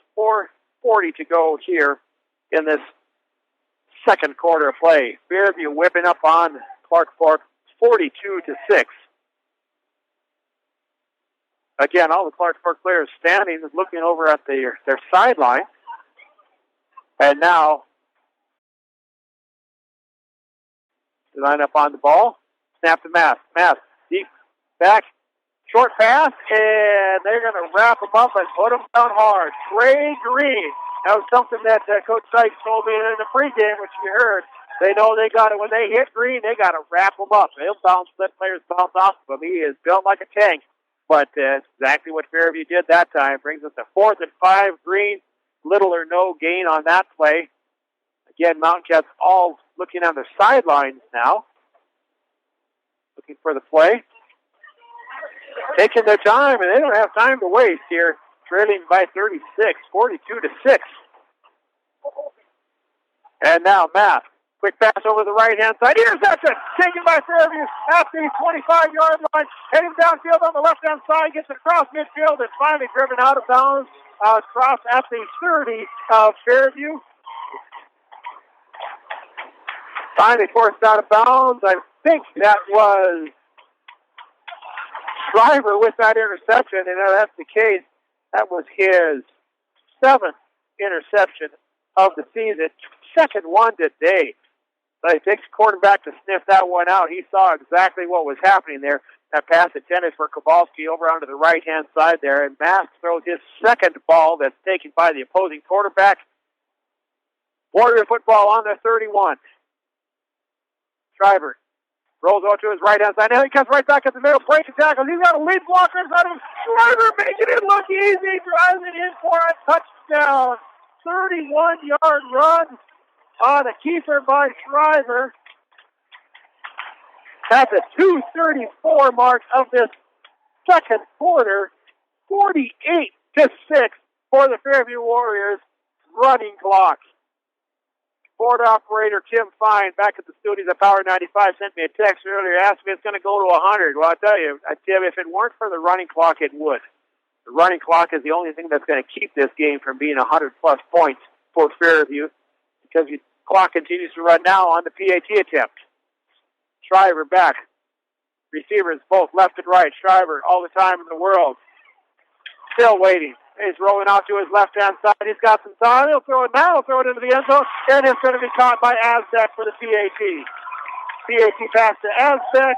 4:40 to go here in this second quarter of play. Fairview whipping up on Clark Fork 42-6. Again, all the Clark Fork players standing, looking over at their sideline. And now, line up on the ball. Snap to Mass. Mass, deep back, short pass, and they're going to wrap them up and put them down hard. Trey Green. That was something that Coach Sykes told me in the pregame, which you heard. They know they got it. When they hit Green, they got to wrap them up. They'll let players bounce off of him. He is built like a tank. But that's exactly what Fairview did that time. Brings us to 4th and 5. Green, little or no gain on that play. Again, Mountain Cats all looking on their sidelines now. Looking for the play. Taking their time, and they don't have time to waste here. Trailing by 36, 42-6. And now Math. Quick pass over the right-hand side. Interception! Taken by Fairview at the 25-yard line. Heading downfield on the left-hand side. Gets across midfield and finally driven out of bounds. Across at the 30 of Fairview. Finally forced out of bounds. I think that was Shriver with that interception. And if that's the case, that was his 7th interception of the season. Second one today. So he takes the quarterback to sniff that one out. He saw exactly what was happening there. That pass intended for Kowalski over onto the right-hand side there. And Mask throws his second ball that's taken by the opposing quarterback. Warrior football on their 31. Shriver rolls over to his right-hand side. Now he comes right back at the middle, breaks the tackles. He's got a lead blocker in front of him. Shriver making it look easy, drives it in for a touchdown. 31-yard run on a keeper by Shriver. At the 2:34 mark of this second quarter, 48-6 for the Fairview Warriors running clock. Board operator Tim Fine back at the studios at Power 95 sent me a text earlier, asked me if it's going to go to 100. Well, I tell you, Tim, if it weren't for the running clock, it would. The running clock is the only thing that's going to keep this game from being 100-plus points for Fairview, because the clock continues to run now on the PAT attempt. Shriver back. Receivers both left and right. Shriver all the time in the world. Still waiting. He's rolling out to his left-hand side. He's got some time. He'll throw it now. He'll throw it into the end zone. And it's going to be caught by Aztec for the PAT. PAT pass to Aztec.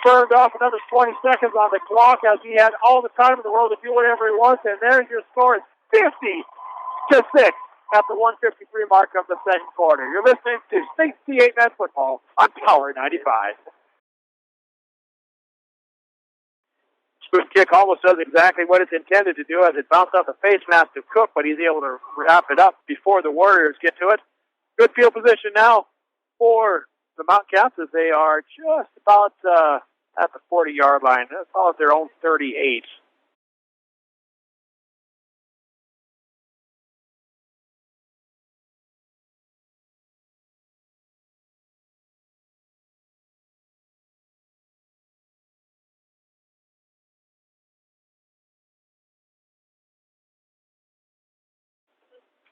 burned off another 20 seconds on the clock as he had all the time in the world to do whatever he wants. And there's your score. It's 50-6 at the 1:53 mark of the second quarter. You're listening to State C8 Men's Football on Power 95. Spoon kick almost does exactly what it's intended to do as it bounced off the face mask of Cook, but he's able to wrap it up before the Warriors get to it. Good field position now for the Mount Cats as they are just about at the 40-yard line. That's all at their own 38.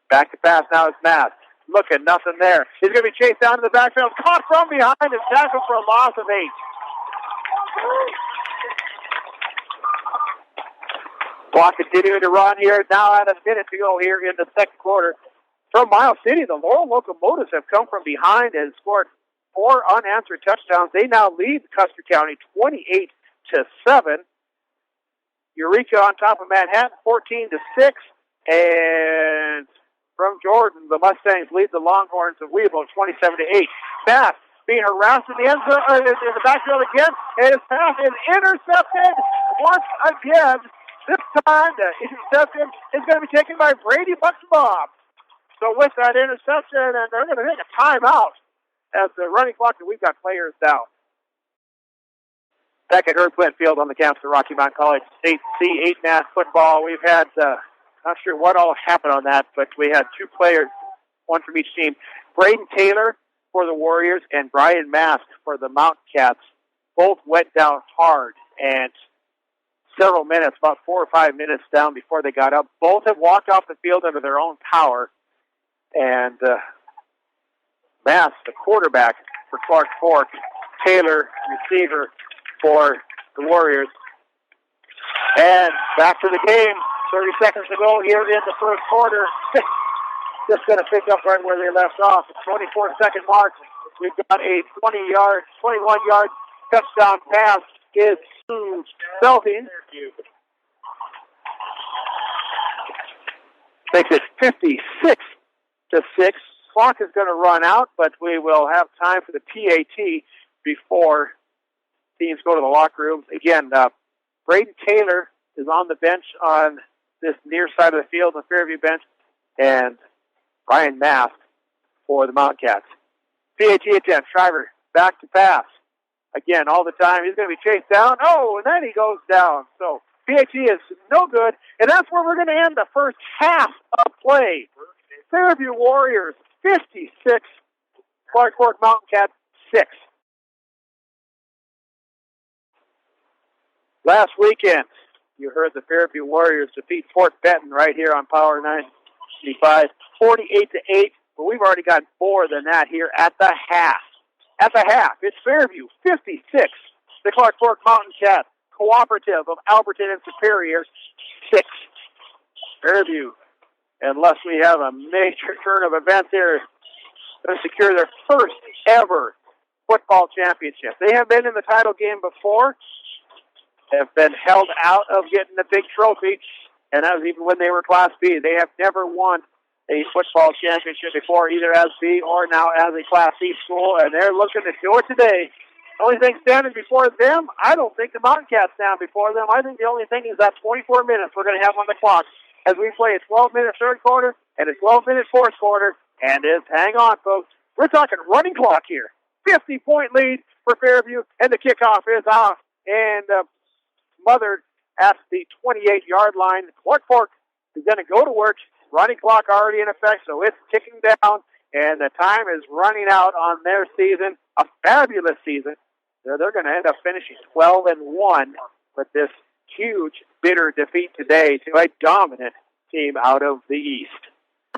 Back to pass now is Matt. Looking, nothing there. He's going to be chased down to the backfield. Caught from behind and tackled for a loss of 8. Clock continuing to run here. Now at a minute to go here in the second quarter. From Miles City, the Laurel Locomotives have come from behind and scored 4 unanswered touchdowns. They now lead Custer County 28-7. Eureka on top of Manhattan 14-6. And from Jordan, the Mustangs lead the Longhorns of Weebo 27-8. Pass being harassed in the end zone, in the backfield again, and his pass is intercepted once again. This time, the interception is going to be taken by Brady Buxbaum. So with that interception, and they're going to take a timeout as the running clock, and we've got players down. Back at Herb Flint Field on the campus of Rocky Mountain College State C8 Mass football, we've had not sure what all happened on that, but we had 2 players, one from each team. Braden Taylor for the Warriors and Brian Mask for the Mountain Cats. Both went down hard, and several minutes, about 4 or 5 minutes down before they got up. Both have walked off the field under their own power. And Mask, the quarterback for Clark Fork. Taylor, receiver for the Warriors. And back to the game. 30 seconds to go here in the first quarter. Just going to pick up right where they left off. 24-second mark. We've got a 21-yard touchdown pass. Is Selfie. Makes it 56-6. Clock is going to run out, but we will have time for the PAT before teams go to the locker rooms. Again, Braden Taylor is on the bench on this near side of the field, the Fairview bench, and Brian Mask for the Mountain Cats. PAT attempt. Shriver back to pass. Again, all the time. He's going to be chased down. Oh, and then he goes down. So PAT is no good, and that's where we're going to end the first half of play. Fairview Warriors 56, Clark Fork Mountain Cats 6. Last weekend, you heard the Fairview Warriors defeat Fort Benton right here on Power 95, 48-8. But we've already got more than that here at the half. At the half, it's Fairview 56, the Clark Fork Mountain Cats Cooperative of Alberton and Superior 6. Fairview, unless we have a major turn of events here, going to secure their first ever football championship. They have been in the title game before, have been held out of getting the big trophy, and that was even when they were Class B. They have never won a football championship before, either as B or now as a Class C school, and they're looking to do it today. The only thing standing before them, I don't think the Mountain Cats stand before them. I think the only thing is that 24 minutes we're going to have on the clock as we play a 12-minute third quarter and a 12-minute fourth quarter. And hang on, folks. We're talking running clock here. 50-point lead for Fairview, and the kickoff is off and smothered at the 28-yard line. Clark Fork is going to go to work. Running clock already in effect, so it's ticking down, and the time is running out on their season. A fabulous season. They're going to end up finishing 12-1 with this huge, bitter defeat today to a dominant team out of the East.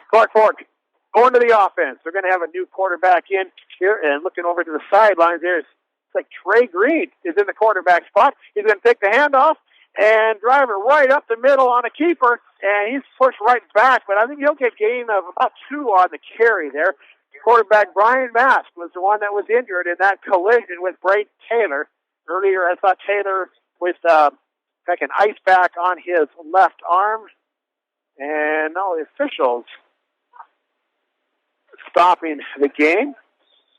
Clark Fork going to the offense. They're going to have a new quarterback in here, and looking over to the sidelines, it's like Trey Green is in the quarterback spot. He's going to take the handoff and drive it right up the middle on a keeper, and he's pushed right back, but I think he'll get gain of about 2 on the carry there. Quarterback Brian Mask was the one that was injured in that collision with Braden Taylor. Earlier, I saw Taylor with like an ice pack on his left arm. And now the officials stopping the game.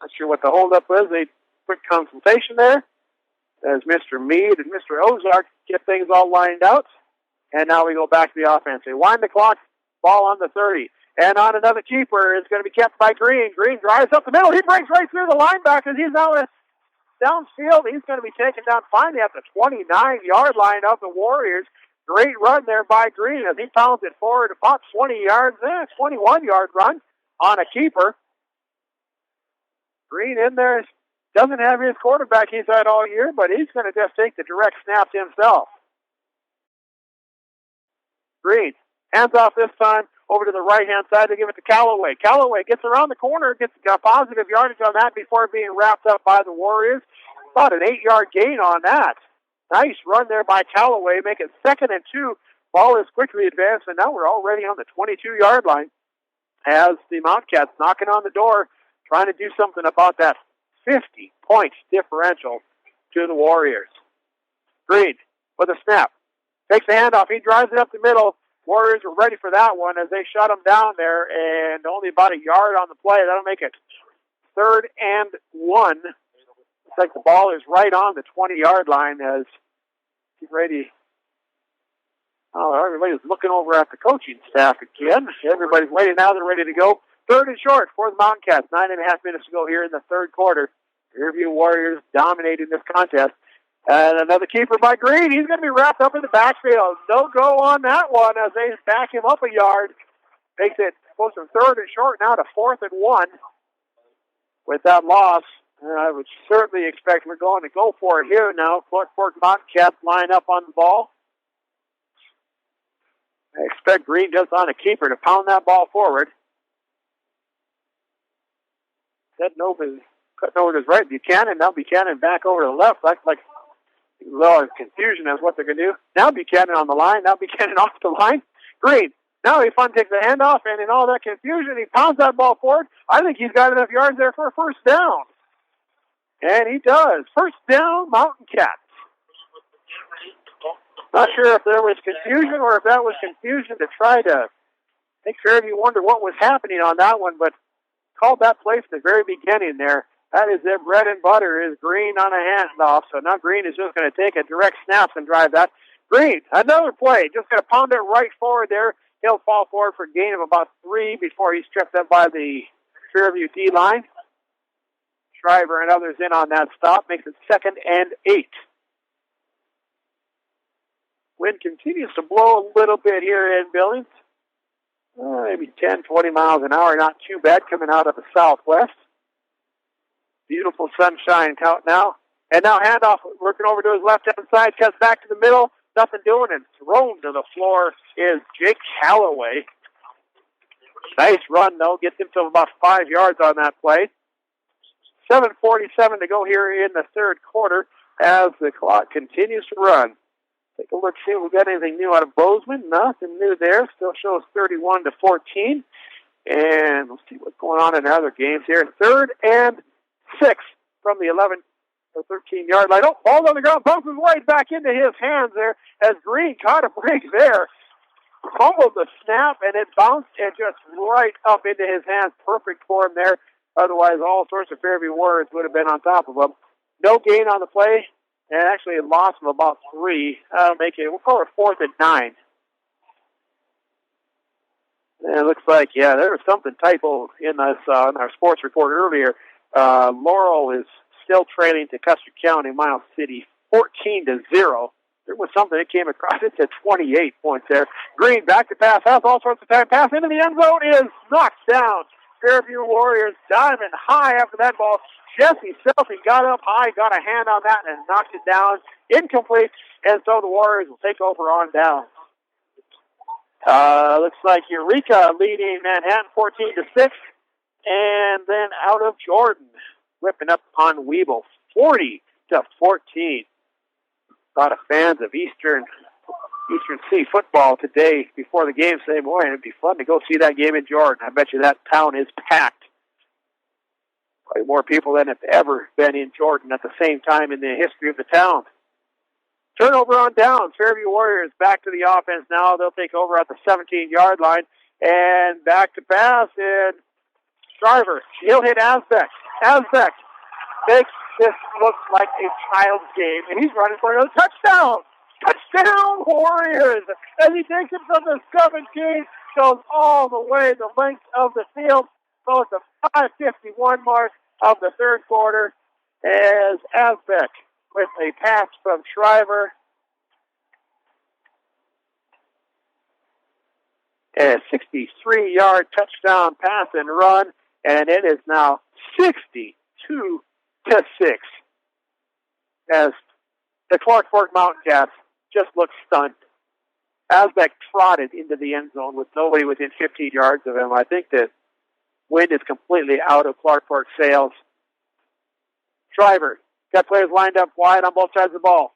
Not sure what the holdup was. They quick consultation there as Mr. Meade and Mr. Ozark get things all lined out. And now we go back to the offense. They wind the clock, ball on the 30. And on another keeper is going to be kept by Green. Green drives up the middle. He breaks right through the linebackers. He's now downfield. He's going to be taken down finally at the 29-yard line of the Warriors. Great run there by Green as he pounds it forward about 20 yards there. 21-yard run on a keeper. Green in there doesn't have his quarterback he's had all year, but he's going to just take the direct snaps himself. Green hands off this time over to the right-hand side to give it to Callaway. Callaway gets around the corner, gets a positive yardage on that before being wrapped up by the Warriors. About an 8-yard gain on that. Nice run there by Callaway, make it 2nd and 2. Ball is quickly advanced, and now we're already on the 22-yard line as the Mountcats knocking on the door, trying to do something about that 50-point differential to the Warriors. Green with a snap. Takes the handoff. He drives it up the middle. Warriors were ready for that one as they shut him down there, and only about a yard on the play. That'll make it 3rd and 1. Looks like the ball is right on the 20-yard line as he's ready. Oh, everybody's looking over at the coaching staff again. Everybody's waiting now. They're ready to go. 3rd and short for the Mountcats. 9.5 minutes to go here in the third quarter. Fairview Warriors dominating this contest. And another keeper by Green. He's going to be wrapped up in the backfield. No go on that one as they back him up a yard. Makes it goes from 3rd and short now to 4th and 1 with that loss. And I would certainly expect we're going to go for it here now. Clark Fork Mountcats line up on the ball. I expect Green just on a keeper to pound that ball forward. Cutting over to his right. Buchanan. Now Buchanan back over to the left. Like a little confusion as what they're going to do. Now Buchanan on the line. Now Buchanan off the line. Green. Now he takes the handoff, and in all that confusion, he pounds that ball forward. I think he's got enough yards there for a first down. And he does. First down, Mountain Cats. Not sure if there was confusion or if that was confusion to try to make Fairview wonder what was happening on that one, but called that play from the very beginning there. That is their bread and butter is Green on a handoff. So now Green is just going to take a direct snap and drive that. Green, another play. Just going to pound it right forward there. He'll fall forward for a gain of about 3 before he's tripped up by the Fairview D-line. Shriver and others in on that stop. Makes it 2nd and 8. Wind continues to blow a little bit here in Billings. Maybe 10, 20 miles an hour. Not too bad coming out of the southwest. Beautiful sunshine out now. And now handoff working over to his left-hand side. Cuts back to the middle. Nothing doing. And thrown to the floor is Jake Callaway. Nice run, though. Gets him to about 5 yards on that play. 7:47 to go here in the third quarter as the clock continues to run. Take a look, see if we got anything new out of Bozeman. Nothing new there. Still shows 31-14. And we'll see what's going on in other games here. 3rd and 6 from the 11 or 13-yard line. Oh, ball on the ground. Bumps his way back into his hands there as Green caught a break there. Fumbled the snap, and it bounced and just right up into his hands. Perfect for him there. Otherwise, all sorts of Fairview Warriors would have been on top of him. No gain on the play. And actually a loss of about 3. That'll make it, we'll call it 4th and 9. And it looks like, yeah, there was something typo in this, in our sports report earlier. Laurel is still trailing to Custer County, Miles City, 14-0. There was something that came across. It's at 28 points there. Green back to pass, has all sorts of time. Pass into the end zone is knocked down. Fairview Warriors diving high after that ball. Jesse Selfie got up high, got a hand on that, and knocked it down. Incomplete, and so the Warriors will take over on down. Looks like Eureka leading Manhattan 14-6, and then out of Jordan, whipping up on Weeble 40-14. A lot of fans of Eastern C football today before the game say, boy, it'd be fun to go see that game in Jordan. I bet you that town is packed. Probably more people than have ever been in Jordan at the same time in the history of the town. Turnover on downs. Fairview Warriors back to the offense now. They'll take over at the 17-yard line. And back to pass. And Shriver, he'll hit Azbek. Azbek makes this look like a child's game. And he's running for another touchdown. Touchdown, Warriors! As he takes it from the 17, goes all the way the length of the field. So it's a 5:51 mark of the third quarter as Azbek with a pass from Shriver. A 63-yard touchdown pass and run, and it is now 62-6 as the Clark Fork Mountain Cats just look stunned. Azbek trotted into the end zone with nobody within 15 yards of him. I think that wind is completely out of Clark Fork's sails. Shriver got players lined up wide on both sides of the ball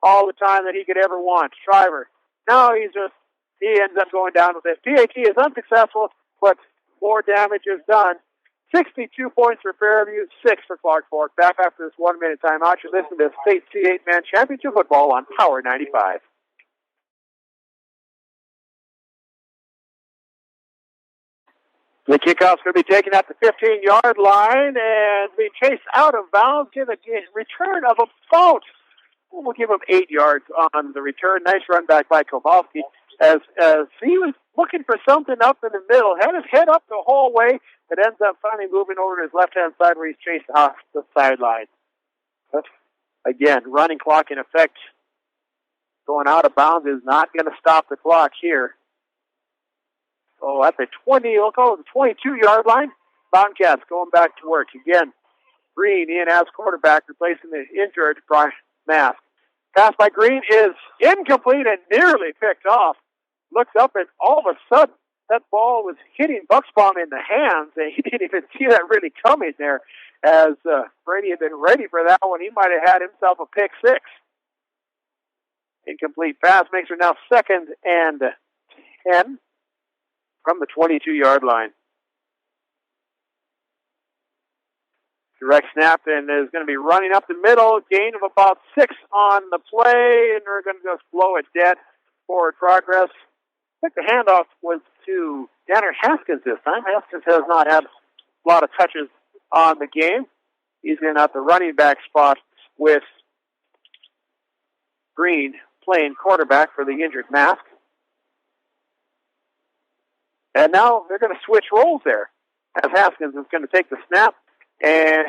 all the time that he could ever want. Shriver, now he ends up going down with it. PAT is unsuccessful, but more damage is done. 62 points for Fairview, 6 for Clark Fork. Back after this 1-minute timeout, you listen to State C8-Man Championship Football on Power 95. The kickoff's going to be taken at the 15-yard line and be chased out of bounds. Give a return of about, we'll give him 8 yards on the return. Nice run back by Kowalski as he was looking for something up in the middle. Had his head up the whole way, but ends up finally moving over to his left-hand side where he's chased off the sideline. But again, running clock in effect. Going out of bounds is not going to stop the clock here. So at the 20, we'll call it the 22-yard line. Mountain Cats going back to work. Again, Green in as quarterback, replacing the injured Brian Mask. Pass by Green is incomplete and nearly picked off. Looks up and all of a sudden, that ball was hitting Bucksbaum in the hands, and he didn't even see that really coming there. As Brady had been ready for that one, he might have had himself a pick six. Incomplete pass makes it now 2nd and 10 from the 22-yard line. Direct snap, and is going to be running up the middle. Gain of about 6 on the play, and we're going to just blow it dead. Forward progress. I think the handoff was to Danner Haskins this time. Haskins has not had a lot of touches on the game. He's in at the running back spot with Green playing quarterback for the injured Mask. And now they're going to switch roles there, as Haskins is going to take the snap and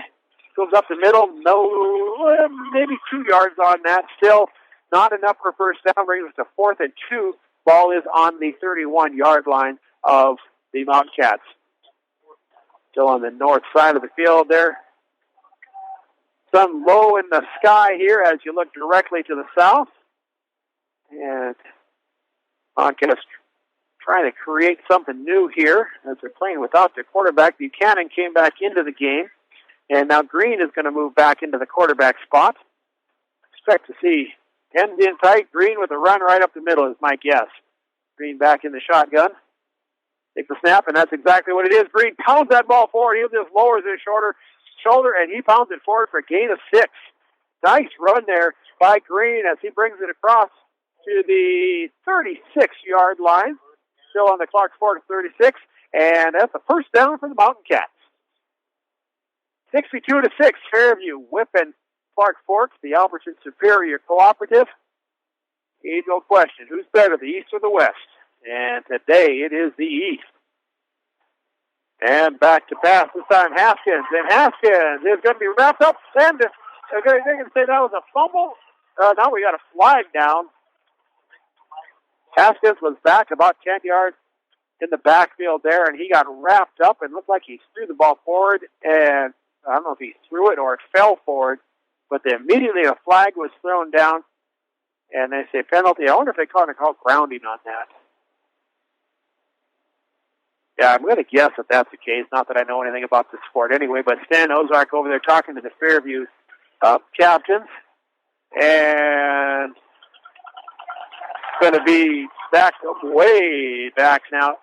goes up the middle. No, maybe 2 yards on that. Still not enough for first down. Brings us to 4th and 2. Ball is on the 31-yard line of the Mountain Cats. Still on the north side of the field there. Sun low in the sky here as you look directly to the south. And Mountain Cats trying to create something new here as they're playing without their quarterback. Buchanan came back into the game. And now Green is going to move back into the quarterback spot. Expect to see ends in tight. Green with a run right up the middle is my guess. Green back in the shotgun. Take the snap, and that's exactly what it is. Green pounds that ball forward. He just lowers his shoulder, and he pounds it forward for a gain of 6. Nice run there by Green as he brings it across to the 36-yard line. Still on the Clark Fork 36, and that's a first down for the Mountain Cats. 62-6, Fairview whipping Clark Fork, the Alberton Superior Cooperative. Ain't no question. Who's better, the East or the West? And today it is the East. And back to pass, this time Haskins. And Haskins is going to be wrapped up. And they're going to say that was a fumble. Now we got a flag down. Haskins was back about 10 yards in the backfield there, and he got wrapped up and looked like he threw the ball forward. And I don't know if he threw it or it fell forward, but immediately a flag was thrown down, and they say penalty. I wonder if they call grounding on that. Yeah, I'm going to guess that that's the case. Not that I know anything about the sport anyway, but Stan Ozark over there talking to the Fairview captains, and it's going to be back way back now.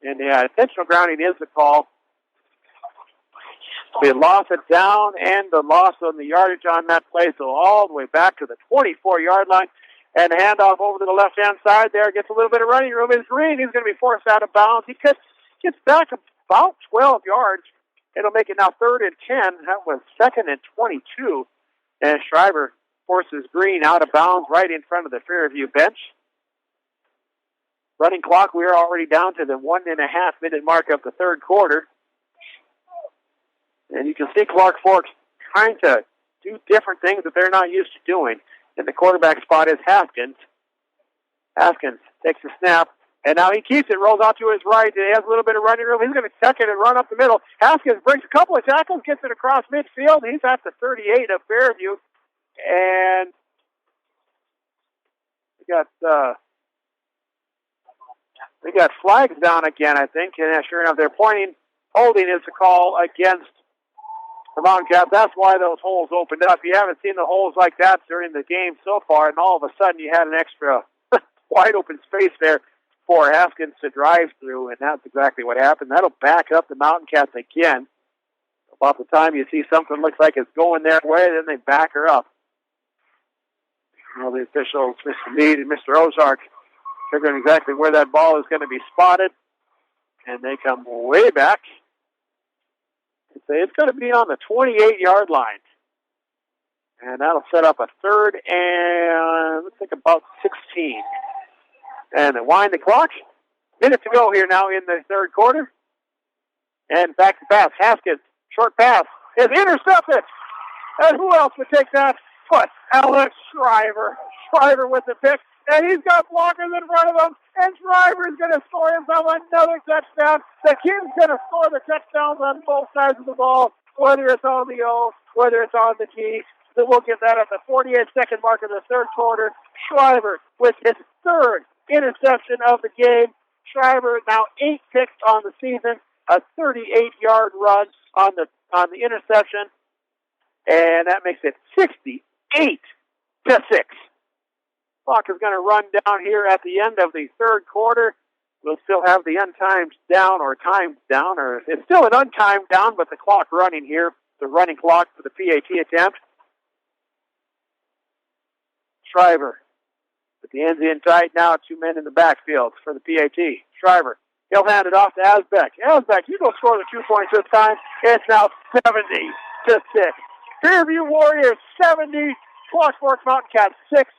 And yeah, intentional grounding is the call. We lost it down and the loss on the yardage on that play, so all the way back to the 24-yard line. And the handoff over to the left-hand side there. Gets a little bit of running room. Is Green. He's going to be forced out of bounds. He gets back about 12 yards. It'll make it now 3rd and 10. That was 2nd and 22. And Shriver forces Green out of bounds right in front of the Fairview bench. Running clock, we are already down to the 1.5-minute mark of the third quarter. And you can see Clark Forks trying to do different things that they're not used to doing. And the quarterback spot is Haskins. Haskins takes the snap, and now he keeps it, rolls out to his right. He has a little bit of running room. He's going to tuck it and run up the middle. Haskins breaks a couple of tackles, gets it across midfield. He's at the 38 of Fairview. And we got flags down again, I think. And sure enough, they're pointing. Holding is the call against the Mountain Cats. That's why those holes opened up. You haven't seen the holes like that during the game so far, and all of a sudden you had an extra wide open space there for Haskins to drive through, and that's exactly what happened. That'll back up the Mountain Cats again. About the time you see something looks like it's going their way, then they back her up. Well, the officials, Mr. Meade and Mr. Ozark, figuring exactly where that ball is going to be spotted, and they come way back. It's going to be on the 28-yard line. And that'll set up a 3rd and, let's think, about 16. And they wind the clock. Minute to go here now in the third quarter. And back to pass. Haskins, short pass, is intercepted. And who else would take that? But Alex Shriver. Shriver with the pick. And he's got blockers in front of him. And Shriver's going to score himself another touchdown. The kid's going to score the touchdowns on both sides of the ball, whether it's on the O, whether it's on the T. So we'll get that at the 48-second mark of the third quarter. Shriver with his 3rd interception of the game. Shriver now 8 picks on the season, a 38-yard run on the interception, and that makes it 68-6. Clock is going to run down here at the end of the third quarter. We'll still have the untimed down or timed down, or it's still an untimed down, but the clock running here, the running clock for the PAT attempt. Shriver with the ends in tight now, 2 men in the backfield for the PAT. Shriver, he'll hand it off to Asbeck. Asbeck, you go score the 2 points this time. It's now 70-6. Fairview Warriors 70, Clark Forks Mountain Cats 6.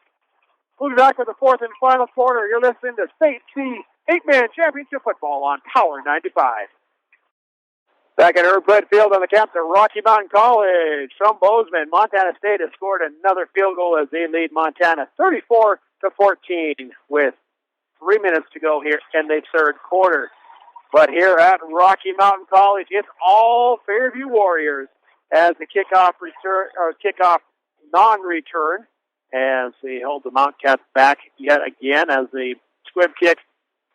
We'll be back with the 4th and final quarter. You're listening to State C 8-Man Championship Football on Power 95. Back at Herb Glenn Field on the campus of Rocky Mountain College from Bozeman. Montana State has scored another field goal as they lead Montana 34-14 with 3 minutes to go here in the third quarter. But here at Rocky Mountain College, it's all Fairview Warriors as the kickoff non-return, as they hold the Mountain Cats back yet again as the squib kick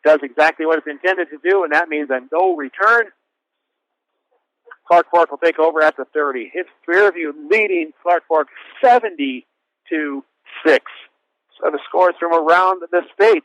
does exactly what it's intended to do, and that means a no return. Clark Fork will take over at the 30. It's Fairview leading Clark Fork 70-6. So the scores from around the state.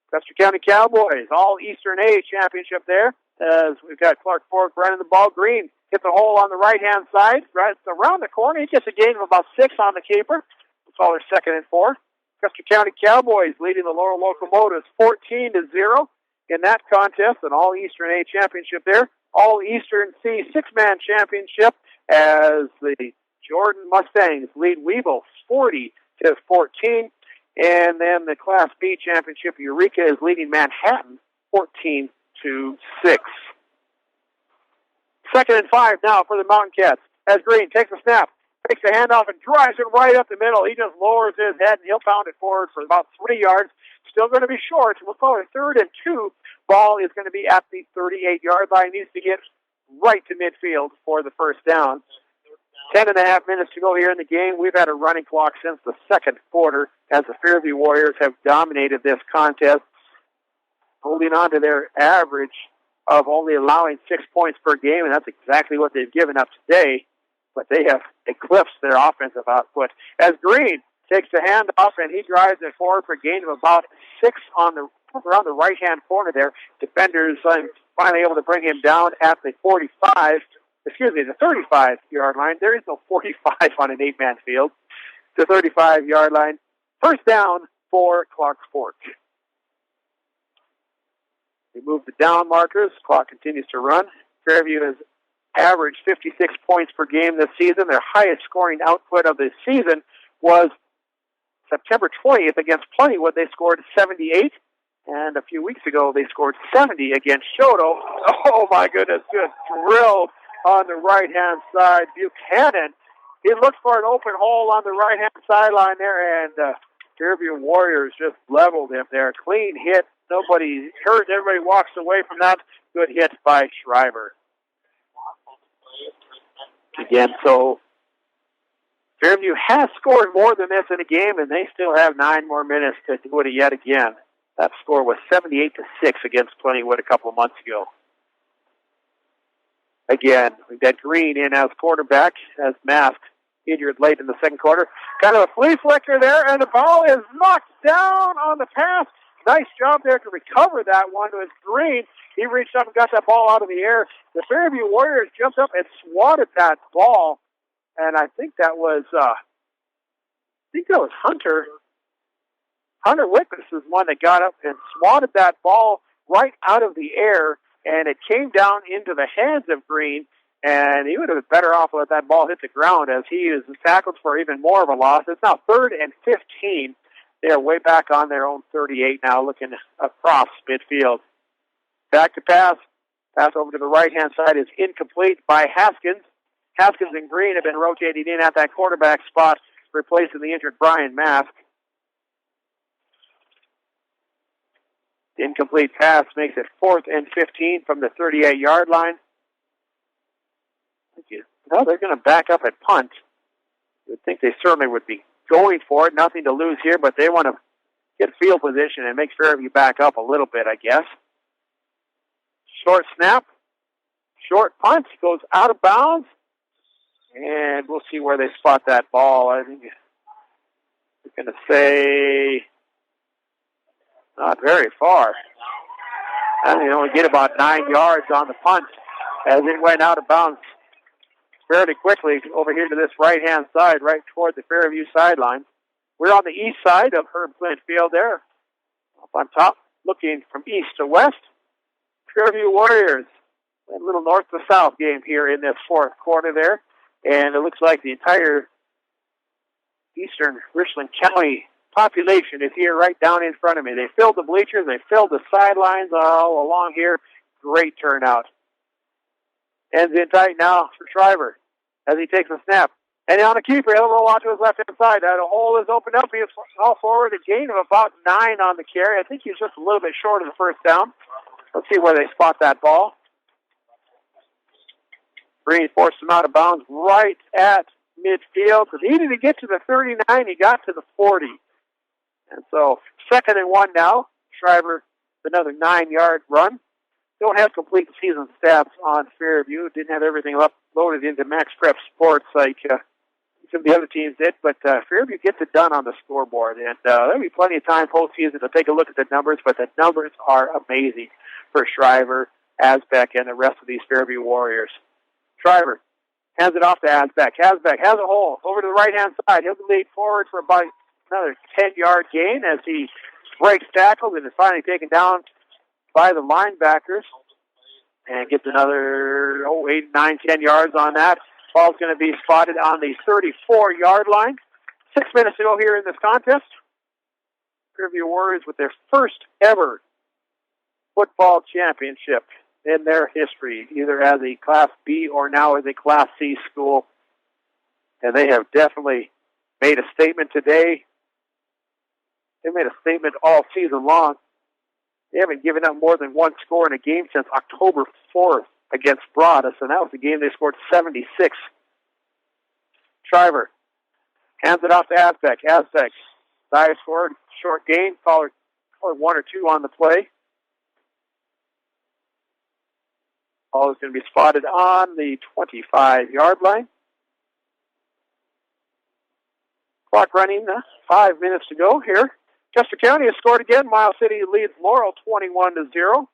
Custer County Cowboys, all Eastern A championship there, as we've got Clark Fork running the ball. Green hits the hole on the right-hand side, right around the corner. He gets a gain of about 6 on the keeper. It's all their 2nd and 4. Custer County Cowboys leading the Laurel Locomotives 14-0 in that contest, an all-Eastern A championship there. All-Eastern C 6-man championship as the Jordan Mustangs lead Weevil 40-14. And then the Class B championship, Eureka is leading Manhattan 14-6. 2nd and 5 now for the Mountain Cats as Green takes a snap, takes the handoff, and drives it right up the middle. He just lowers his head, and he'll pound it forward for about 3 yards. Still going to be short. We'll call it 3rd and 2. Ball is going to be at the 38-yard line. Needs to get right to midfield for the first down. 10.5 minutes to go here in the game. We've had a running clock since the second quarter as the Fairview Warriors have dominated this contest, holding on to their average of only allowing 6 points per game, and that's exactly what they've given up today. But they have eclipsed their offensive output. As Green takes the handoff and he drives it forward for a gain of about 6 around the right-hand corner there. Defenders finally able to bring him down at the 45. the 35-yard line. There is no 45 on an 8-man field. The 35-yard line. First down for Clark's Fork. They move the down markers. Clock continues to run. Fairview has averaged 56 points per game this season. Their highest scoring output of the season was September 20th against Plentywood. They scored 78. And a few weeks ago, they scored 70 against Shoto. Oh, my goodness, just drilled on the right-hand side. Buchanan, he looked for an open hole on the right-hand sideline there, and Fairview Warriors just leveled him there. Clean hit. Nobody hurt. Everybody walks away from that. Good hit by Shriver. Again, so Fairview has scored more than this in a game, and they still have 9 more minutes to do it yet again. That score was 78-6 against Plentywood a couple of months ago. Again, we've got Green in as quarterback, as Mask injured late in the second quarter. Kind of a flea flicker there, and the ball is knocked down on the pass. Nice job there to recover that one. It was Green. He reached up and got that ball out of the air. The Fairview Warriors jumped up and swatted that ball, and I think that was Hunter. Hunter Wickness is one that got up and swatted that ball right out of the air, and it came down into the hands of Green, and he would have been better off to let that ball hit the ground as he is tackled for even more of a loss. It's now 3rd and 15. They are way back on their own 38 now, looking across midfield. Back to pass. Pass over to the right-hand side is incomplete by Haskins. Haskins and Green have been rotating in at that quarterback spot, replacing the injured Brian Mask. The incomplete pass makes it 4th and 15 from the 38-yard line. No, they're going to back up at punt. You would think they certainly would be going for it. Nothing to lose here, but they want to get field position and make Fairview back up a little bit, I guess. Short snap. Short punt. Goes out of bounds. And we'll see where they spot that ball. I think we're going to say not very far. I think they only get about 9 yards on the punt as it went out of bounds fairly quickly over here to this right-hand side, right toward the Fairview sideline. We're on the east side of Herb Flint Field there. Up on top, looking from east to west. Fairview Warriors, a little north to south game here in this 4th quarter there. And it looks like the entire eastern Richland County population is here right down in front of me. They filled the bleachers, they filled the sidelines all along here. Great turnout. Ends in tight now for Shriver as he takes a snap. And on the keeper, he'll roll out to his left-hand side. That hole is opened up. He's all forward, a gain of about 9 on the carry. I think he's just a little bit short of the first down. Let's see where they spot that ball. Green forced him out of bounds right at midfield. He needed to get to the 39. He got to the 40. And so 2nd and 1 now. Shriver, another 9-yard run. Don't have complete season stats on Fairview. Didn't have everything loaded into Max Prep Sports like some of the other teams did. But Fairview gets it done on the scoreboard. And there'll be plenty of time postseason to take a look at the numbers. But the numbers are amazing for Shriver, Asbeck, and the rest of these Fairview Warriors. Shriver hands it off to Asbeck. Asbeck has a hole over to the right-hand side. He'll lead forward for about another 10-yard gain as he breaks tackles and is finally taken down by the linebackers and gets another 8, 9, 10 yards on that. Ball's going to be spotted on the 34-yard line. 6 minutes to go here in this contest. Fairview Warriors with their first ever football championship in their history, either as a Class B or now as a Class C school. And they have definitely made a statement today. They made a statement all season long. They haven't given up more than 1 score in a game since October 4th against Broadus, and that was the game they scored 76. Shriver hands it off to Asbeck. Asbeck dives forward, short gain, call 1 or 2 on the play. Ball is going to be spotted on the 25-yard line. Clock running, 5 minutes to go here. Chester County has scored again. Miles City leads Laurel 21-0.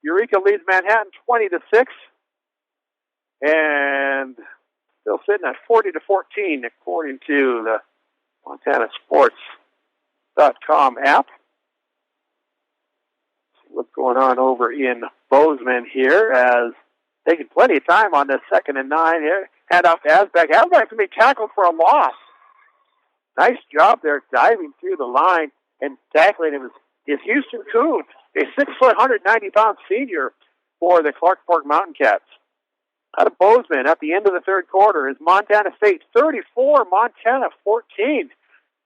Eureka leads Manhattan 20-6. And still sitting at 40-14, according to the MontanaSports.com app. See what's going on over in Bozeman here, as taking plenty of time on this 2nd and 9 here. Hand off to Asbeck. Asbeck's going to be tackled for a loss. Nice job there, diving through the line and tackling him is Houston Coon, a 6', 190-pound senior for the Clark Fork Mountain Cats. Out of Bozeman at the end of the third quarter is Montana State 34, Montana 14.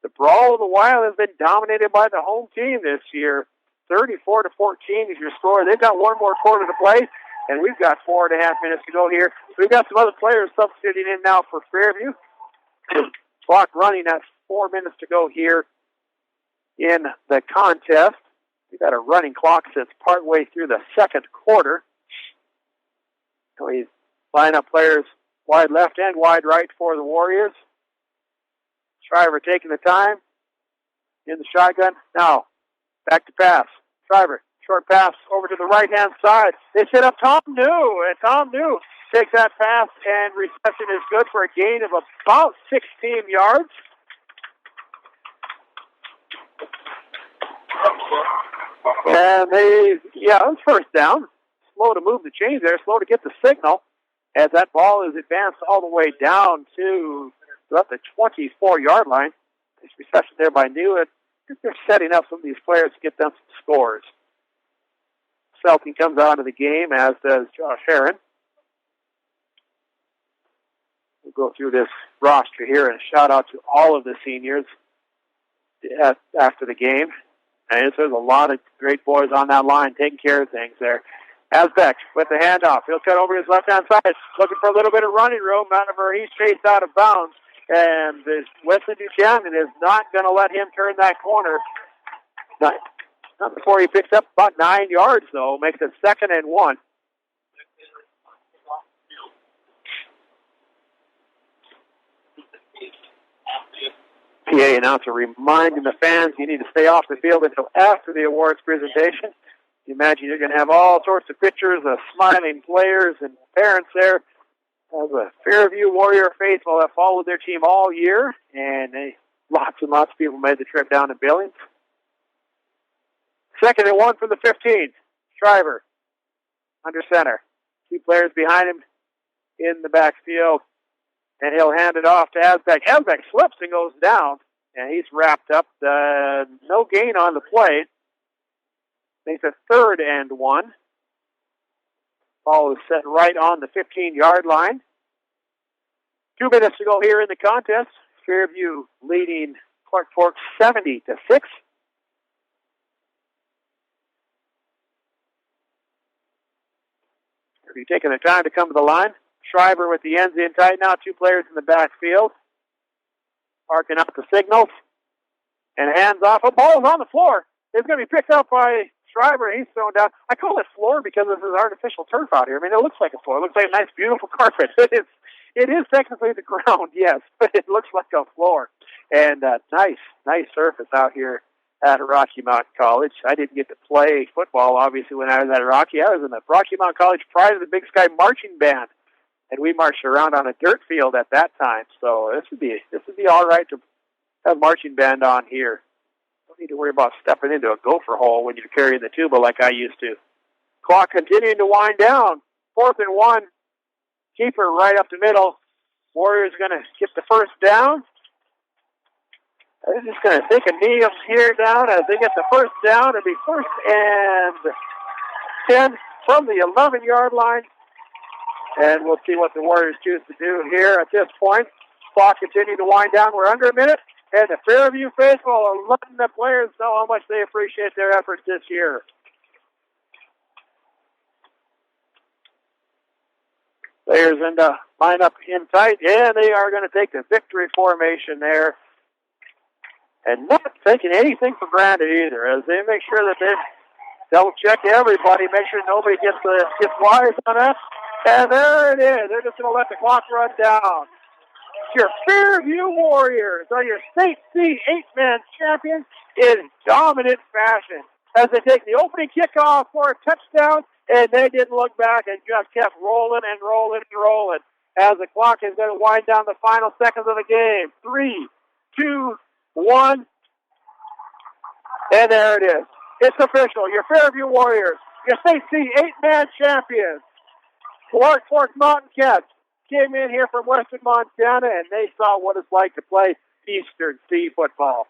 The Brawl of the Wild has been dominated by the home team this year. 34-14 is your score. They've got one more quarter to play, and we've got 4.5 minutes to go here. We've got some other players substituting in now for Fairview. Clock running at 4 minutes to go here in the contest. We've got a running clock since partway through the second quarter. So we line up players wide left and wide right for the Warriors. Shriver taking the time in the shotgun. Now, back to pass. Shriver, short pass over to the right-hand side. They set up Tom New, and Tom New takes that pass, and reception is good for a gain of about 16 yards. And it was first down. Slow to move the chains there, slow to get the signal, as that ball is advanced all the way down to about the 24-yard line. This reception there by New. They're setting up some of these players to get them some scores. Selking comes out of the game, as does Josh Herron. We'll go through this roster here, and a shout-out to all of the seniors after the game. And there's a lot of great boys on that line taking care of things there. Asbeck with the handoff. He'll cut over to his left-hand side, looking for a little bit of running room. However, he's chased out of bounds. And Wesley Buchanan is not going to let him turn that corner. Not before he picks up about 9 yards, though. Makes it 2nd and 1. PA announcer reminding the fans you need to stay off the field until after the awards presentation. You imagine you're going to have all sorts of pictures of smiling players and parents there. As a Fairview Warrior faithful that followed their team all year, and lots and lots of people made the trip down to Billings. 2nd and 1 from the 15. Shriver under center. 2 players behind him in the backfield, and he'll hand it off to Asbeck. Asbeck slips and goes down, and he's wrapped up. No gain on the play. Makes a 3rd and 1. Ball is set right on the 15-yard line. 2 minutes to go here in the contest. Fairview leading Clark Fork 70-6. Fairview taking the time to come to the line. Shriver with the ends in tight now. 2 players in the backfield. Marking up the signals. And hands off. A ball is on the floor. It's going to be picked up by Shriver. He's thrown down. I call it floor because of this artificial turf out here. I mean, it looks like a floor. It looks like a nice, beautiful carpet. It is technically the ground, yes, but it looks like a floor. And nice surface out here at Rocky Mountain College. I didn't get to play football, obviously, when I was at Rocky. I was in the Rocky Mountain College prior to the Big Sky Marching Band, and we marched around on a dirt field at that time. So this would be all right to have marching band on here. Don't need to worry about stepping into a gopher hole when you're carrying the tuba like I used to. Clock continuing to wind down. 4th and 1. Keeper right up the middle. Warriors going to get the first down. They're just going to take a knee up here down as they get the first down. It'll be 1st and 10 from the 11-yard line. And we'll see what the Warriors choose to do here at this point. Clock continuing to wind down. We're under a minute. And the Fairview faithful are letting the players know how much they appreciate their efforts this year. Players in the line up in tight, and they are going to take the victory formation there. And not taking anything for granted either, as they make sure that they double-check everybody, make sure nobody gets wise on that. And there it is. They're just going to let the clock run down. Your Fairview Warriors are your State C 8-man champions in dominant fashion. as they take the opening kickoff for a touchdown, and they didn't look back and just kept rolling and rolling and rolling as the clock is going to wind down the final seconds of the game. 3, 2, 1, and there it is. It's official. Your Fairview Warriors, your SAC 8-man champions. Clark Fork Mountain Cats came in here from western Montana, and they saw what it's like to play Eastern C football.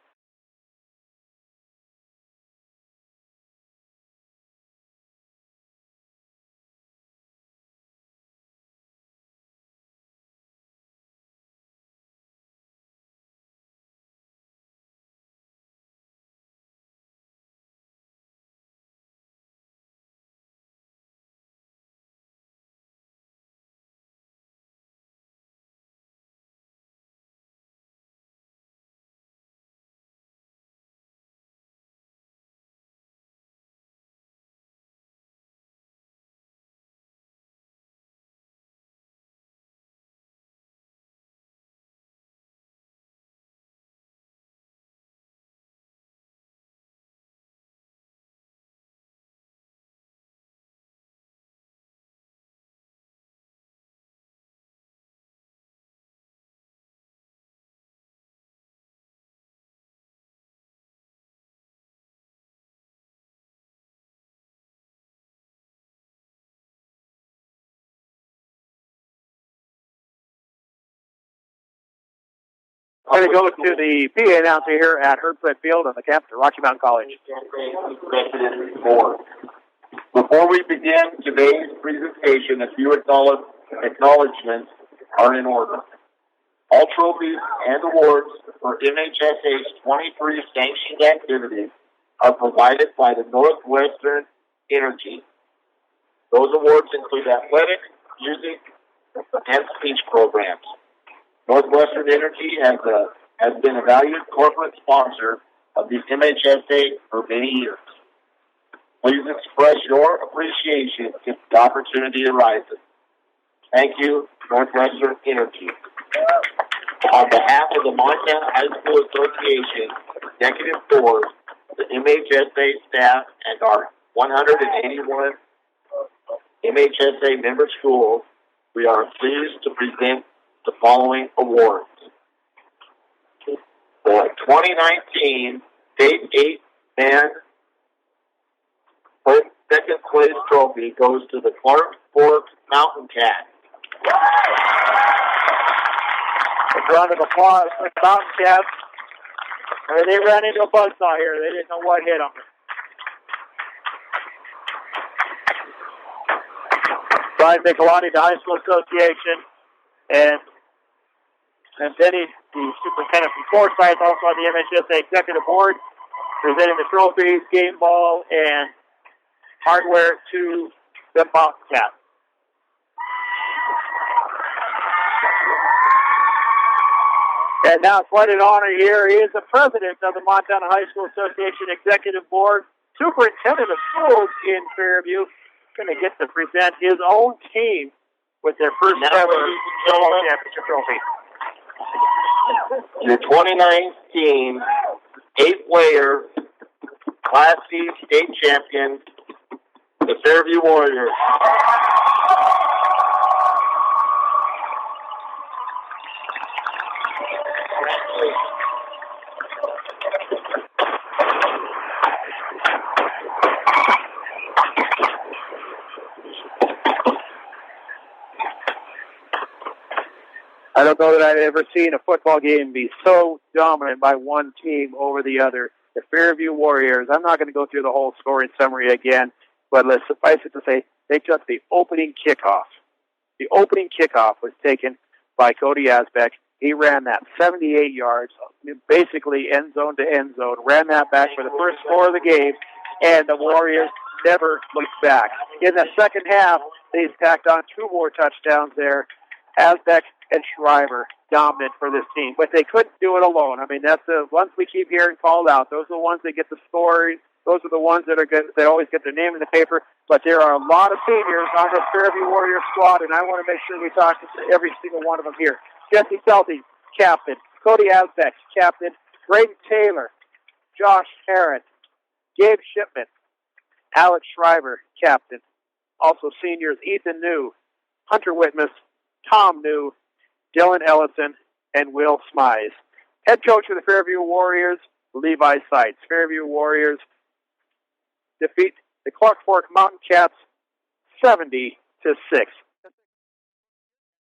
I'm going to go to the PA announcer here at Herdflet Field on the campus of Rocky Mountain College. Before we begin today's presentation, a few acknowledgments are in order. All trophies and awards for MHSA's 23 sanctioned activities are provided by the Northwestern Energy. Those awards include athletics, music, and speech programs. Northwestern Energy has been a valued corporate sponsor of the MHSA for many years. Please express your appreciation if the opportunity arises. Thank you, Northwestern Energy. On behalf of the Montana High School Association Executive Board, the MHSA staff, and our 181 MHSA member schools, we are pleased to present the following awards. The 2019 State 8-Man second place trophy goes to the Clark Fork Mountain Cats. A round of applause for the Mountain Cats. They ran into a buzzsaw here. They didn't know what hit them. Brian Michelani, the High School Association, and Denny, the superintendent from Forsyth, also on the MHSA Executive Board, presenting the trophies, game ball, and hardware to the Mountain Cats. And now, quite an honor here. He is the president of the Montana High School Association Executive Board, superintendent of schools in Fairview, going to get to present his own team with their first ever championship trophy. Your 2019 8-player Class C state champion, the Fairview Warriors. I don't know that I've ever seen a football game be so dominant by one team over the other. The Fairview Warriors, I'm not going to go through the whole scoring summary again, but let's suffice it to say they took the opening kickoff. The opening kickoff was taken by Cody Asbeck. He ran that 78 yards, basically end zone to end zone, ran that back for the first score of the game, and the Warriors never looked back. In the second half, they tacked on 2 more touchdowns there. Asbeck and Shriver dominant for this team, but they couldn't do it alone. I mean, that's the ones we keep hearing called out. Those are the ones that get the scoring. Those are the ones that are good. They always get their name in the paper. But there are a lot of seniors on this Fairview Warrior squad, and I want to make sure we talk to every single one of them here. Jesse Selty, captain. Cody Asbeck, captain. Braden Taylor, Josh Herron, Gabe Shipman, Alex Shriver, captain. Also seniors Ethan New, Hunter Whitmus, Tom New, Dylan Ellison, and Will Smize. Head coach of the Fairview Warriors, Levi Seitz. Fairview Warriors defeat the Clark Fork Mountain Cats 70-6.